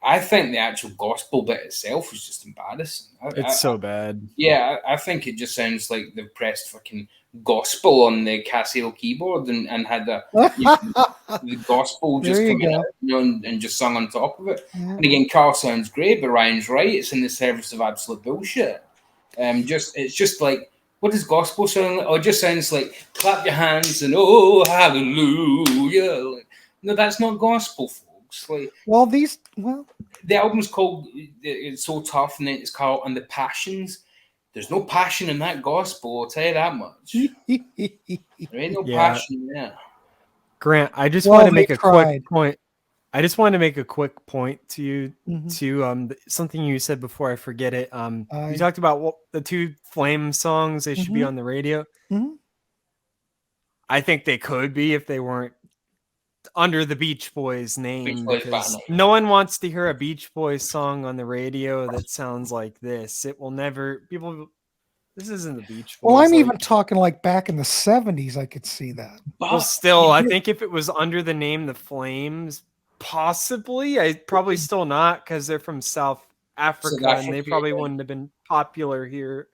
[SPEAKER 5] I think the actual gospel bit itself is just embarrassing.
[SPEAKER 6] It's so bad.
[SPEAKER 5] Yeah, I think it just sounds like they've pressed fucking gospel on the Casio keyboard and had a the gospel just
[SPEAKER 1] There you
[SPEAKER 5] coming
[SPEAKER 1] go.
[SPEAKER 5] out, and just sung on top of it.
[SPEAKER 1] Yeah.
[SPEAKER 5] And again, Carl sounds great, but Ryan's right. It's in the service of absolute bullshit. It's just like, what does gospel sound like? Oh, it just sounds like clap your hands and oh hallelujah. Like, no, that's not gospel, folks. Like,
[SPEAKER 1] Well,
[SPEAKER 5] the album's called "It's So Tough," and then it's called "And the Passions." There's no passion in that gospel. I'll tell you that much. There ain't no passion there.
[SPEAKER 6] Grant, I just
[SPEAKER 1] Well,
[SPEAKER 6] want to make
[SPEAKER 1] they
[SPEAKER 6] a
[SPEAKER 1] tried.
[SPEAKER 6] quick point. I just want to make a quick point to you
[SPEAKER 1] Mhm.
[SPEAKER 6] to something you said before I forget it. You
[SPEAKER 1] I-
[SPEAKER 6] talked about the two Flame songs, they should be
[SPEAKER 1] Mhm.
[SPEAKER 6] on the radio.
[SPEAKER 1] Mhm.
[SPEAKER 6] I think they could be if they weren't under the Beach Boys name,
[SPEAKER 5] Boys
[SPEAKER 6] because
[SPEAKER 5] banner.
[SPEAKER 6] no one wants to hear a Beach Boys song on the radio that sounds like this. It will never this isn't the Beach Boys.
[SPEAKER 1] Well, I'm
[SPEAKER 6] like-
[SPEAKER 1] even talking like back in the 70s. I could see that.
[SPEAKER 6] Well, still, I think if it was under the name The Flames, possibly. Probably still not, because they're from South Africa, and they
[SPEAKER 5] Africa,
[SPEAKER 6] probably
[SPEAKER 5] yeah.
[SPEAKER 6] wouldn't have been popular here.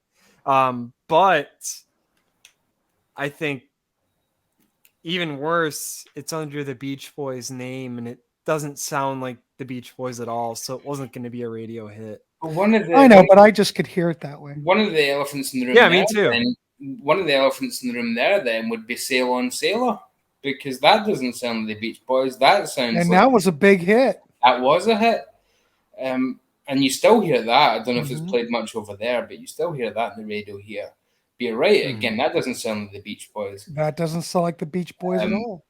[SPEAKER 6] But I think even worse, it's under the Beach Boys name, and it doesn't sound like the Beach Boys at all, so it wasn't going to be a radio hit.
[SPEAKER 1] I know, but I just could hear it that way.
[SPEAKER 5] One of the elephants in the room.
[SPEAKER 6] Yeah, me
[SPEAKER 5] there,
[SPEAKER 6] too.
[SPEAKER 5] Then, one of the elephants in the room there then would be "Sail On Sailor," because that doesn't sound like the Beach Boys. That sounds
[SPEAKER 1] And
[SPEAKER 5] like
[SPEAKER 1] that was a big hit.
[SPEAKER 5] that was a hit. And you still hear that. I don't know if
[SPEAKER 1] Mhm.
[SPEAKER 5] it's played much over there, but you still hear that in the radio here. But you're right. Again, that doesn't sound like the Beach Boys.
[SPEAKER 1] That doesn't sound like the Beach Boys at all.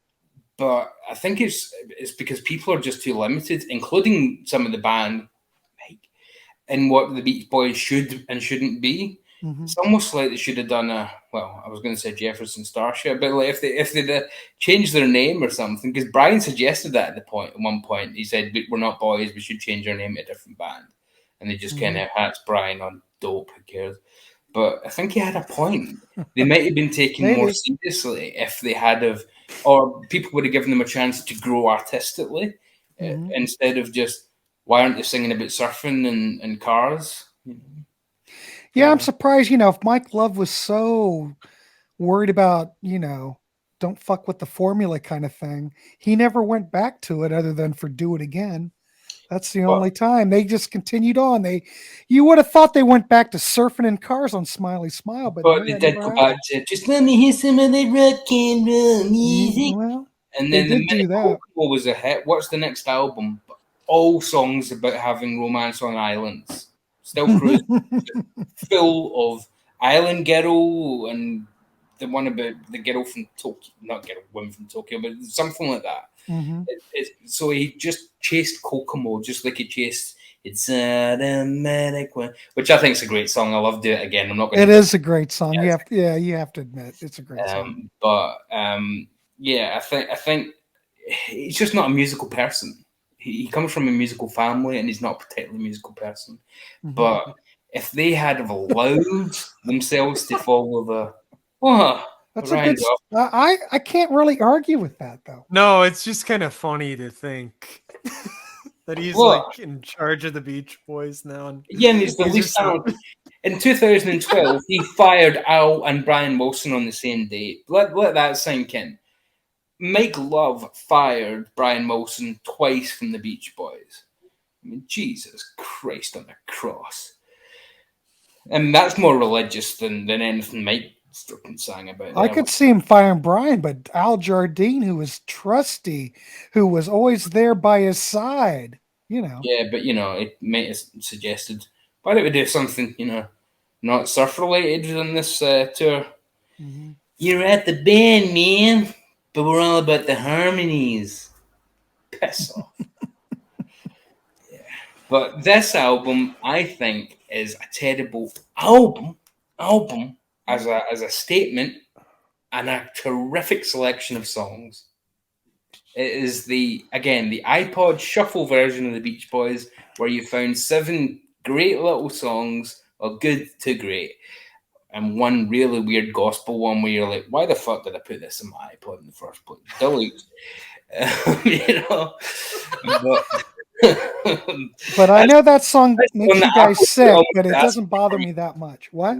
[SPEAKER 5] But I think it's because people are just too limited, including some of the band, in what the Beach Boys should and shouldn't be.
[SPEAKER 1] Mhm.
[SPEAKER 5] It's almost like they should have done I was going to say Jefferson Starship, but like if they'd changed their name or something, because Brian suggested that at one point. He said, "We're not boys, we should change our name to a different band." And they just kind of hats Brian on dope, who cares? But I think he had a point. They might have been taken more
[SPEAKER 1] Maybe.
[SPEAKER 5] seriously if they had or people would have given them a chance to grow artistically instead of just, why aren't they singing about surfing and cars?
[SPEAKER 1] Yeah, I'm surprised, if Mike Love was so worried about, don't fuck with the formula kind of thing, he never went back to it other than for Do It Again. That's the only time. They just continued on. You would have thought they went back to surfing in cars on Smiley Smile, but no,
[SPEAKER 5] they
[SPEAKER 1] that
[SPEAKER 5] did
[SPEAKER 1] never
[SPEAKER 5] go
[SPEAKER 1] happened.
[SPEAKER 5] back to just let me hear some of the rock and roll music.
[SPEAKER 1] Well,
[SPEAKER 5] And
[SPEAKER 1] they
[SPEAKER 5] then the
[SPEAKER 1] did do
[SPEAKER 5] minute
[SPEAKER 1] that.
[SPEAKER 5] Kokomo was a hit, what's the next album? All songs about having romance on islands. Still cruising, full of Island Girl and the one about the girl from Tokyo, not girl, woman from Tokyo, but something like that.
[SPEAKER 1] Mhm.
[SPEAKER 5] So he just chased Kokomo just like he chased It's Automatic One, which I think is a great song. I love Do It Again. I'm not going
[SPEAKER 1] It
[SPEAKER 5] to.
[SPEAKER 1] is a great song. You have to admit it's a great song.
[SPEAKER 5] I think he's just not a musical person. He comes from a musical family, and he's not a particularly musical person.
[SPEAKER 1] Mhm.
[SPEAKER 5] But if they had allowed themselves to follow
[SPEAKER 1] That's
[SPEAKER 5] Ryan's
[SPEAKER 1] a good. I can't really argue with that though.
[SPEAKER 6] No, it's just kind of funny to think that he's like in charge of the Beach Boys now. And
[SPEAKER 5] and he's the least talented. In 2012, he fired Al and Brian Wilson on the same day. Let that sink in. Mike Love fired Brian Wilson twice from the Beach Boys. I mean, Jesus Christ on the cross. And that's more religious than anything Mike fucking sang about.
[SPEAKER 1] I could see him firing Brian, but Al Jardine, who was trusty, who was always there by his side,
[SPEAKER 5] Yeah, but it might have suggested, why don't we do something, not surf related on this tour?
[SPEAKER 1] Mm-hmm.
[SPEAKER 5] You're at the band, man, but we're all about the harmonies. Piss off. But this album, I think, is a terrible album as a statement, and a terrific selection of songs. It is the iPod shuffle version of the Beach Boys, where you found 7 great little songs of good to great, and one really weird gospel one where you're like, why the fuck did I put this in my iPod in the first place? Delete.
[SPEAKER 1] But I know that song makes you guys sick, but it
[SPEAKER 5] That's
[SPEAKER 1] doesn't bother me that much. What?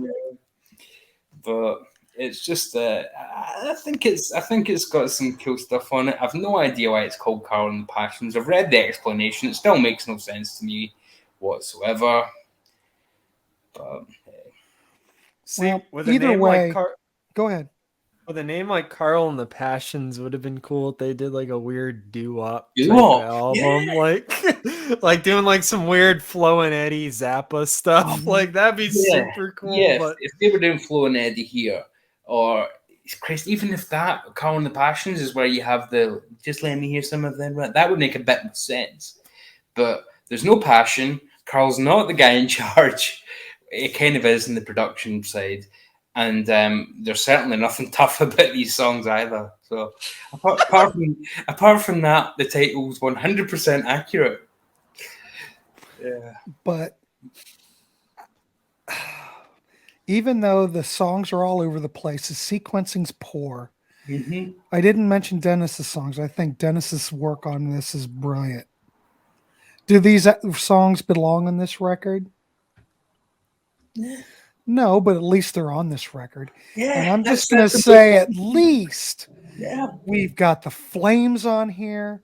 [SPEAKER 5] But It's just I think it's got some cool stuff on it. I've no idea why it's called Carl and the Passions. I've read the explanation. It still makes no sense to me whatsoever. But
[SPEAKER 6] See,
[SPEAKER 1] Well,
[SPEAKER 6] with a
[SPEAKER 1] either
[SPEAKER 6] name
[SPEAKER 1] way,
[SPEAKER 6] like
[SPEAKER 1] go ahead.
[SPEAKER 6] with a name like Carl and the Passions would have been cool if they did like a weird doo-wop type
[SPEAKER 5] Doo-wop,
[SPEAKER 6] album, like doing like some weird Flo and Eddie Zappa stuff. Like that'd be super cool.
[SPEAKER 5] Yeah,
[SPEAKER 6] But
[SPEAKER 5] if they were doing Flo and Eddie here, or Christ, even if that Carl and the Passions is where you have the just let me hear some of them, that would make a bit more sense. But there's no passion. Carl's not the guy in charge. It kind of is in the production side. And there's certainly nothing tough about these songs either. So apart from that, the title's 100% accurate. Yeah.
[SPEAKER 1] But even though the songs are all over the place, the sequencing's poor.
[SPEAKER 5] Mm-hmm.
[SPEAKER 1] I didn't mention Dennis's songs. I think Dennis's work on this is brilliant. Do these songs belong on this record? No, but at least they're on this record.
[SPEAKER 5] Yeah,
[SPEAKER 1] and I'm just going to say at least we've got the Flames on here.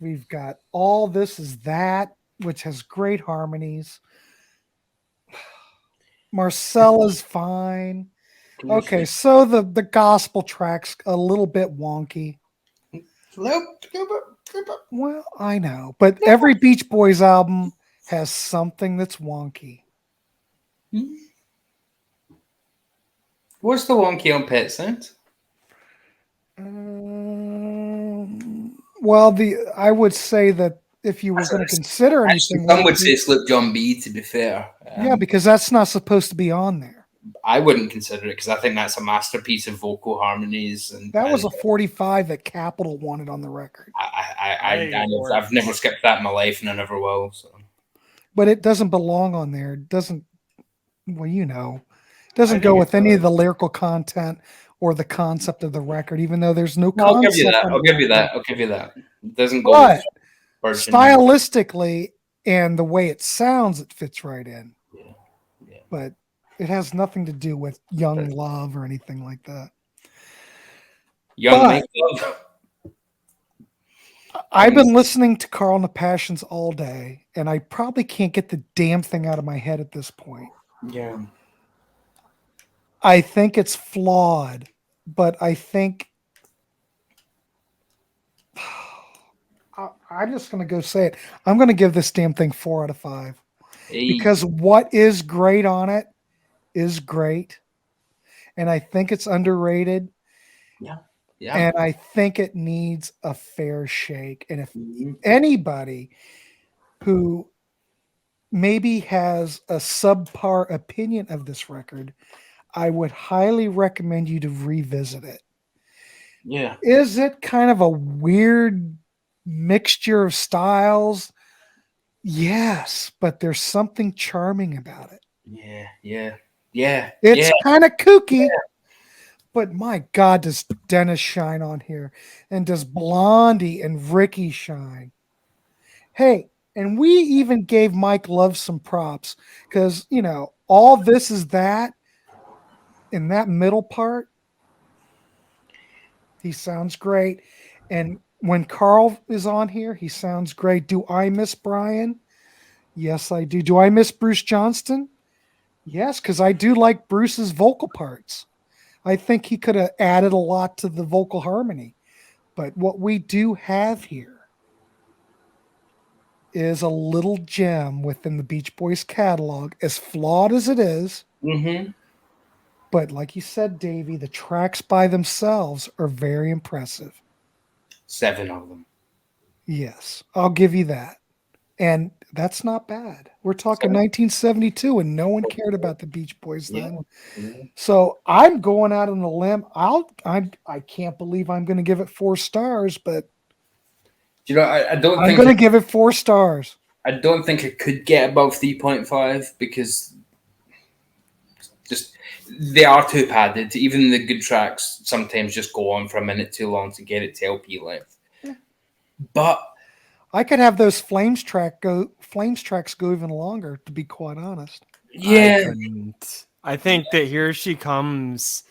[SPEAKER 1] We've got All This Is That, which has great harmonies. Marcella's fine. Okay, so the gospel track's a little bit wonky. Well, I know, but every Beach Boys album has something that's wonky.
[SPEAKER 5] What's the wonky on Pet Sounds?
[SPEAKER 1] Well, I would say that if you were going to consider anything,
[SPEAKER 5] some would say Slip John B. To be fair,
[SPEAKER 1] yeah, because that's not supposed to be on there.
[SPEAKER 5] I wouldn't consider it because I think that's a masterpiece of vocal harmonies. And
[SPEAKER 1] that was a 45 that Capitol wanted on the record.
[SPEAKER 5] I've never skipped that in my life, and I never will. So,
[SPEAKER 1] but it doesn't belong on there. It doesn't. Well, it doesn't go with any of the lyrical content or the concept of the record, even though there's no concept.
[SPEAKER 5] I'll give you that. It doesn't go.
[SPEAKER 1] But stylistically and the way it sounds, it fits right in. Yeah. But it has nothing to do with Young Love or anything like that.
[SPEAKER 5] Young Love.
[SPEAKER 1] I've been listening to Carl and the Passions all day, and I probably can't get the damn thing out of my head at this point.
[SPEAKER 5] Yeah.
[SPEAKER 1] I think it's flawed, but I think I'm just going to go say it. I'm going to give this damn thing 4 out of 5 because what is great on it is great. And I think it's underrated.
[SPEAKER 5] Yeah.
[SPEAKER 1] And I think it needs a fair shake. And if anybody who maybe has a subpar opinion of this record, I would highly recommend you to revisit it.
[SPEAKER 5] Yeah.
[SPEAKER 1] Is it kind of a weird mixture of styles? Yes, but there's something charming about it.
[SPEAKER 5] Yeah.
[SPEAKER 1] It's kind of kooky, but my God, does Dennis shine on here? And does Blondie and Ricky shine? Hey, and we even gave Mike Love some props because, All This Is That in that middle part, he sounds great. And when Carl is on here, he sounds great. Do I miss Brian? Yes, I do. Do I miss Bruce Johnston? Yes, because I do like Bruce's vocal parts. I think he could have added a lot to the vocal harmony. But what we do have here is a little gem within the Beach Boys catalog, as flawed as it is.
[SPEAKER 5] Mm-hmm.
[SPEAKER 1] But like you said, Davey, the tracks by themselves are very impressive.
[SPEAKER 5] 7 of them.
[SPEAKER 1] Yes, I'll give you that. And that's not bad. We're talking 1972, and no one cared about the Beach Boys then. Yeah. So I'm going out on a limb. I can't believe I'm going to give it 4 stars, but
[SPEAKER 5] I don't.
[SPEAKER 1] I'm going to give it 4 stars.
[SPEAKER 5] I don't think it could get above 3.5 because they are too padded. Even the good tracks sometimes just go on for a minute too long to get it to LP length. Yeah. But
[SPEAKER 1] I could have those Flames tracks go even longer, to be quite honest.
[SPEAKER 5] Yeah.
[SPEAKER 6] I think that Here She Comes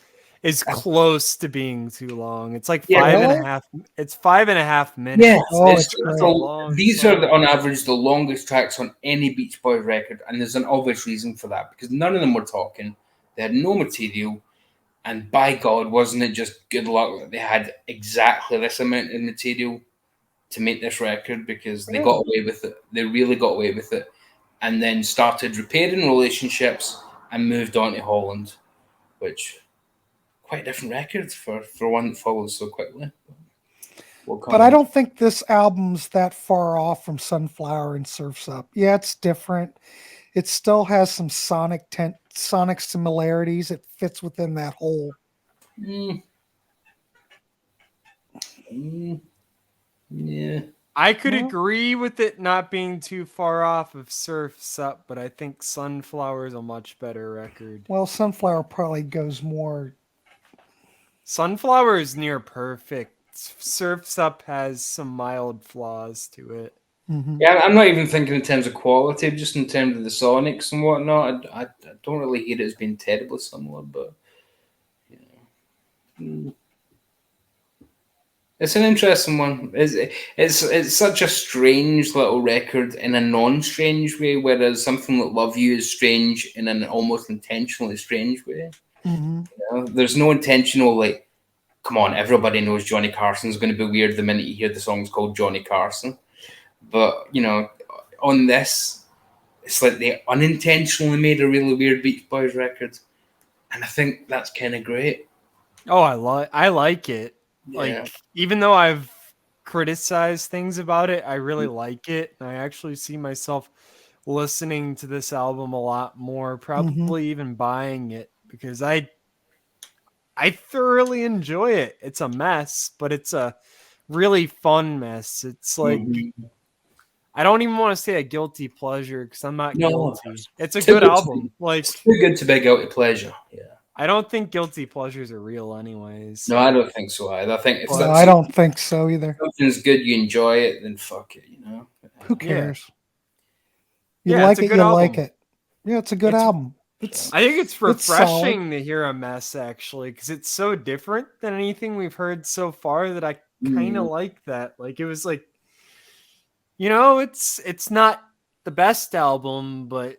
[SPEAKER 6] is close to being too long. It's like
[SPEAKER 5] Yeah,
[SPEAKER 6] five and
[SPEAKER 1] really?
[SPEAKER 6] a half. It's 5.5 minutes.
[SPEAKER 5] Yeah,
[SPEAKER 1] Oh,
[SPEAKER 5] it's,
[SPEAKER 1] it's
[SPEAKER 5] it's
[SPEAKER 1] great.
[SPEAKER 5] these are on average the longest tracks on any Beach Boys record, and there's an obvious reason for that because none of them were talking. They had no material, and by God, wasn't it just good luck that they had exactly this amount of material to make this record because they got away with it. They really got away with it, and then started repairing relationships and moved on to Holland, which quite a different record for one that follows so quickly.
[SPEAKER 1] But I don't think this album's that far off from Sunflower and Surf's Up. Yeah, it's different. It still has some sonic similarities. It fits within that whole.
[SPEAKER 5] Yeah.
[SPEAKER 6] I could agree with it not being too far off of Surf's Up, but I think Sunflower is a much better record.
[SPEAKER 1] Well, Sunflower probably goes more.
[SPEAKER 6] Sunflower is near perfect. Surf's Up has some mild flaws to it.
[SPEAKER 1] Mm-hmm.
[SPEAKER 5] Yeah, I'm not even thinking in terms of quality, just in terms of the sonics and whatnot. I don't really hear it as being terribly similar, but it's an interesting one. It's such a strange little record in a non-strange way, whereas something like Love You is strange in an almost intentionally strange way.
[SPEAKER 1] Mm-hmm.
[SPEAKER 5] You know, there's no intentional like, come on, everybody knows Johnny Carson's going to be weird the minute you hear the song's called Johnny Carson. But, you know, on this, it's like they unintentionally made a really weird Beach Boys record. And I think that's kind of great.
[SPEAKER 6] Oh, I like it.
[SPEAKER 5] Yeah.
[SPEAKER 6] Like, even though I've criticized things about it, I really like it. And I actually see myself listening to this album a lot more, probably even buying it because I thoroughly enjoy it. It's a mess, but it's a really fun mess. It's like I don't even want to say a guilty pleasure because I'm not guilty. It's a good album. Like
[SPEAKER 5] it's too good to be a guilty pleasure. Yeah.
[SPEAKER 6] I don't think guilty pleasures are real anyways.
[SPEAKER 5] No, I don't think so either. I think if
[SPEAKER 1] I don't think so either.
[SPEAKER 5] Something's good, you enjoy it, then fuck it, you know?
[SPEAKER 1] Who cares?
[SPEAKER 6] You
[SPEAKER 1] like it, you
[SPEAKER 6] album.
[SPEAKER 1] like it. Yeah, it's a good album.
[SPEAKER 6] I think it's refreshing to hear a mess actually, because it's so different than anything we've heard so far that I kind of like that. Like it was like, you know, it's not the best album, but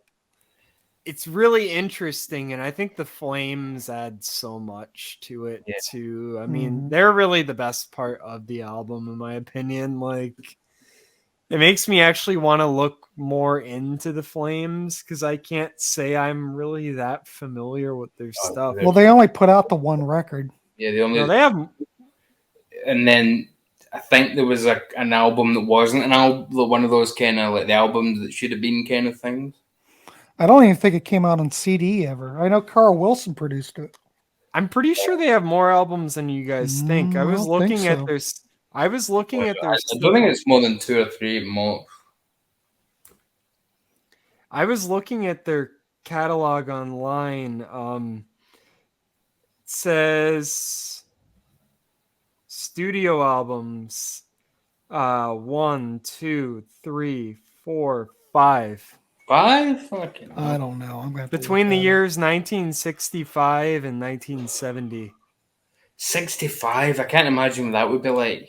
[SPEAKER 6] it's really interesting, and I think the Flames add so much to it too. I mean, they're really the best part of the album, in my opinion. Like, it makes me actually want to look more into the Flames because I can't say I'm really that familiar with their stuff.
[SPEAKER 1] Well, they only put out the one record.
[SPEAKER 5] Yeah,
[SPEAKER 6] they have.
[SPEAKER 5] And then I think there was an album that wasn't an album, one of those kind of like the albums that should have been kind of things.
[SPEAKER 1] I don't even think it came out on CD ever. I know Carl Wilson produced it.
[SPEAKER 6] I'm pretty sure they have more albums than you guys think. I was looking at their. I was looking at their.
[SPEAKER 5] I don't think it's more than 2 or 3 more.
[SPEAKER 6] I was looking at their catalog online. It says studio albums. 1, 2, 3, 4, 5.
[SPEAKER 5] 5? Fucking
[SPEAKER 1] I don't know. I'm going to
[SPEAKER 6] between the years 1965 and 1970.
[SPEAKER 5] 65. I can't imagine what that would be like.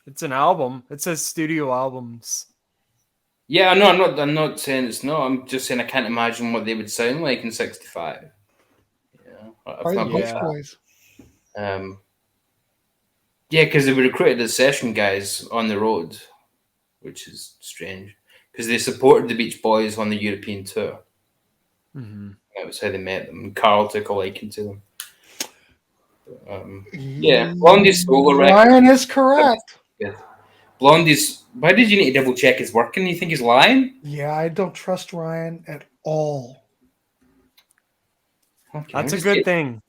[SPEAKER 6] It's an album. It says studio albums.
[SPEAKER 5] Yeah, no, I'm not saying it's not. I'm just saying I can't imagine what they would sound like in 65. Yeah.
[SPEAKER 1] Boys.
[SPEAKER 5] Yeah, because they were recruited as session guys on the road, which is strange. Because they supported the Beach Boys on the European tour.
[SPEAKER 6] Mm-hmm.
[SPEAKER 5] That was how they met them. And Carl took a liking to them. Yeah, Blondie's solo record.
[SPEAKER 1] Ryan is correct.
[SPEAKER 5] Yeah. Blondie's. Why did you need to double check his working? You think he's lying?
[SPEAKER 1] Yeah, I don't trust Ryan at all.
[SPEAKER 5] Okay,
[SPEAKER 6] that's a good thing.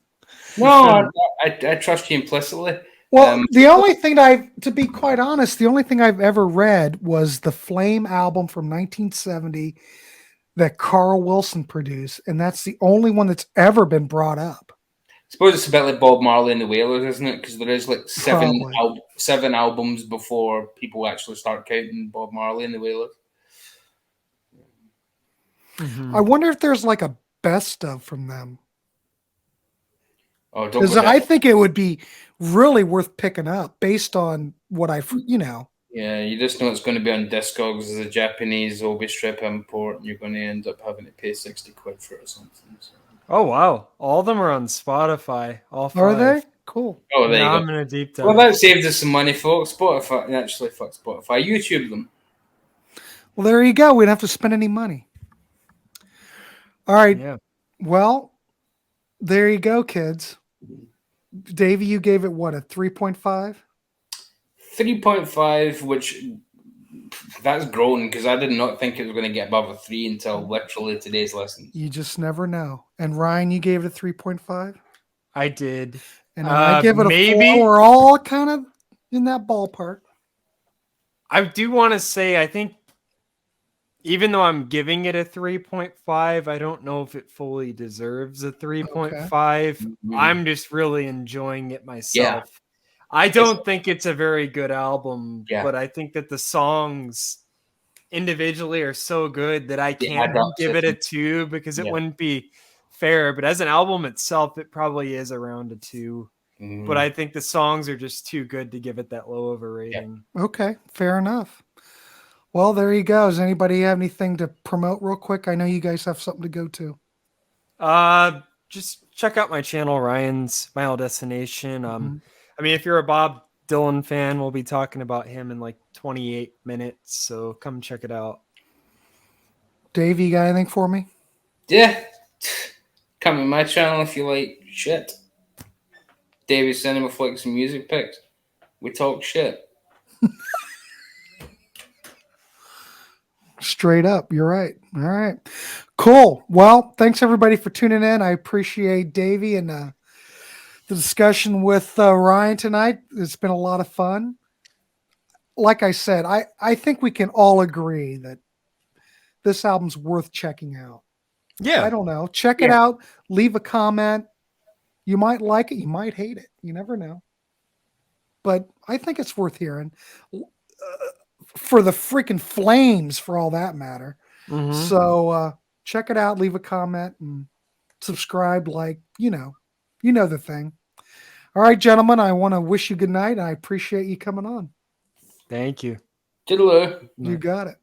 [SPEAKER 5] No, I trust you implicitly.
[SPEAKER 1] Well, the only thing to be quite honest, the only thing I've ever read was the Flame album from 1970 that Carl Wilson produced, and that's the only one that's ever been brought up.
[SPEAKER 5] I suppose it's a bit like Bob Marley and the Wailers, isn't it? Because there is like seven albums before people actually start counting Bob Marley and the Wailers.
[SPEAKER 1] I wonder if there's like a best of from them.
[SPEAKER 5] Oh, don't
[SPEAKER 1] Because
[SPEAKER 5] go
[SPEAKER 1] I
[SPEAKER 5] down.
[SPEAKER 1] think it would be really worth picking up based on what
[SPEAKER 5] Yeah, you just know it's going to be on Discogs as a Japanese Obi strip import, and you're going to end up having to pay 60 quid for it or something. So.
[SPEAKER 6] Oh wow, all of them are on Spotify. All
[SPEAKER 1] Are
[SPEAKER 6] 5.
[SPEAKER 1] they? Cool.
[SPEAKER 5] Oh, there
[SPEAKER 6] Now
[SPEAKER 5] you
[SPEAKER 6] I'm
[SPEAKER 5] go.
[SPEAKER 6] gonna deep dive.
[SPEAKER 5] Well, that saved us some money, folks. Spotify, actually, fuck Spotify. YouTube them.
[SPEAKER 1] Well, there you go. We don't have to spend any money. All right.
[SPEAKER 6] Yeah.
[SPEAKER 1] Well, there you go, kids. Davey, you gave it what, a 3.5?
[SPEAKER 5] 3.5, which that's grown because I did not think it was going to get above a 3 until literally today's lessons.
[SPEAKER 1] You just never know. And Ryan, you gave it a 3.5?
[SPEAKER 6] I did.
[SPEAKER 1] And I give it a 4.
[SPEAKER 6] Maybe.
[SPEAKER 1] We're all kind of in that ballpark.
[SPEAKER 6] I do want to say I think even though I'm giving it a 3.5, I don't know if it fully deserves a 3.5. I'm just really enjoying it myself. I don't think it's a very good album, but I think that the songs individually are so good that I can't give it a 2 because it wouldn't be fair. But as an album itself, it probably is around a 2. But I think the songs are just too good to give it that low of a rating.
[SPEAKER 1] Okay, fair enough. Well, there you go. Does anybody have anything to promote real quick? I know you guys have something to go to.
[SPEAKER 6] Just check out my channel, Ryan's Final Destination. I mean, if you're a Bob Dylan fan, we'll be talking about him in like 28 minutes. So come check it out.
[SPEAKER 1] Dave, you got anything for me?
[SPEAKER 5] Yeah. Come to my channel if you like shit. Davy Cinema Flicks and Music Picks. We talk shit.
[SPEAKER 1] Straight up. You're right. All right. Cool. Well, thanks everybody for tuning in. I appreciate Davey and the discussion with Ryan tonight. It's been a lot of fun. Like I said, I think we can all agree that this album's worth checking out.
[SPEAKER 6] Yeah.
[SPEAKER 1] I don't know. Check it out. Leave a comment. You might like it. You might hate it. You never know. But I think it's worth hearing. For the freaking flames, for all that matter. So check it out, leave a comment, and subscribe. Like you know the thing. All right, gentlemen, I want to wish you good night. I appreciate you coming on.
[SPEAKER 6] Thank you.
[SPEAKER 5] Toodaloo.
[SPEAKER 1] You got it.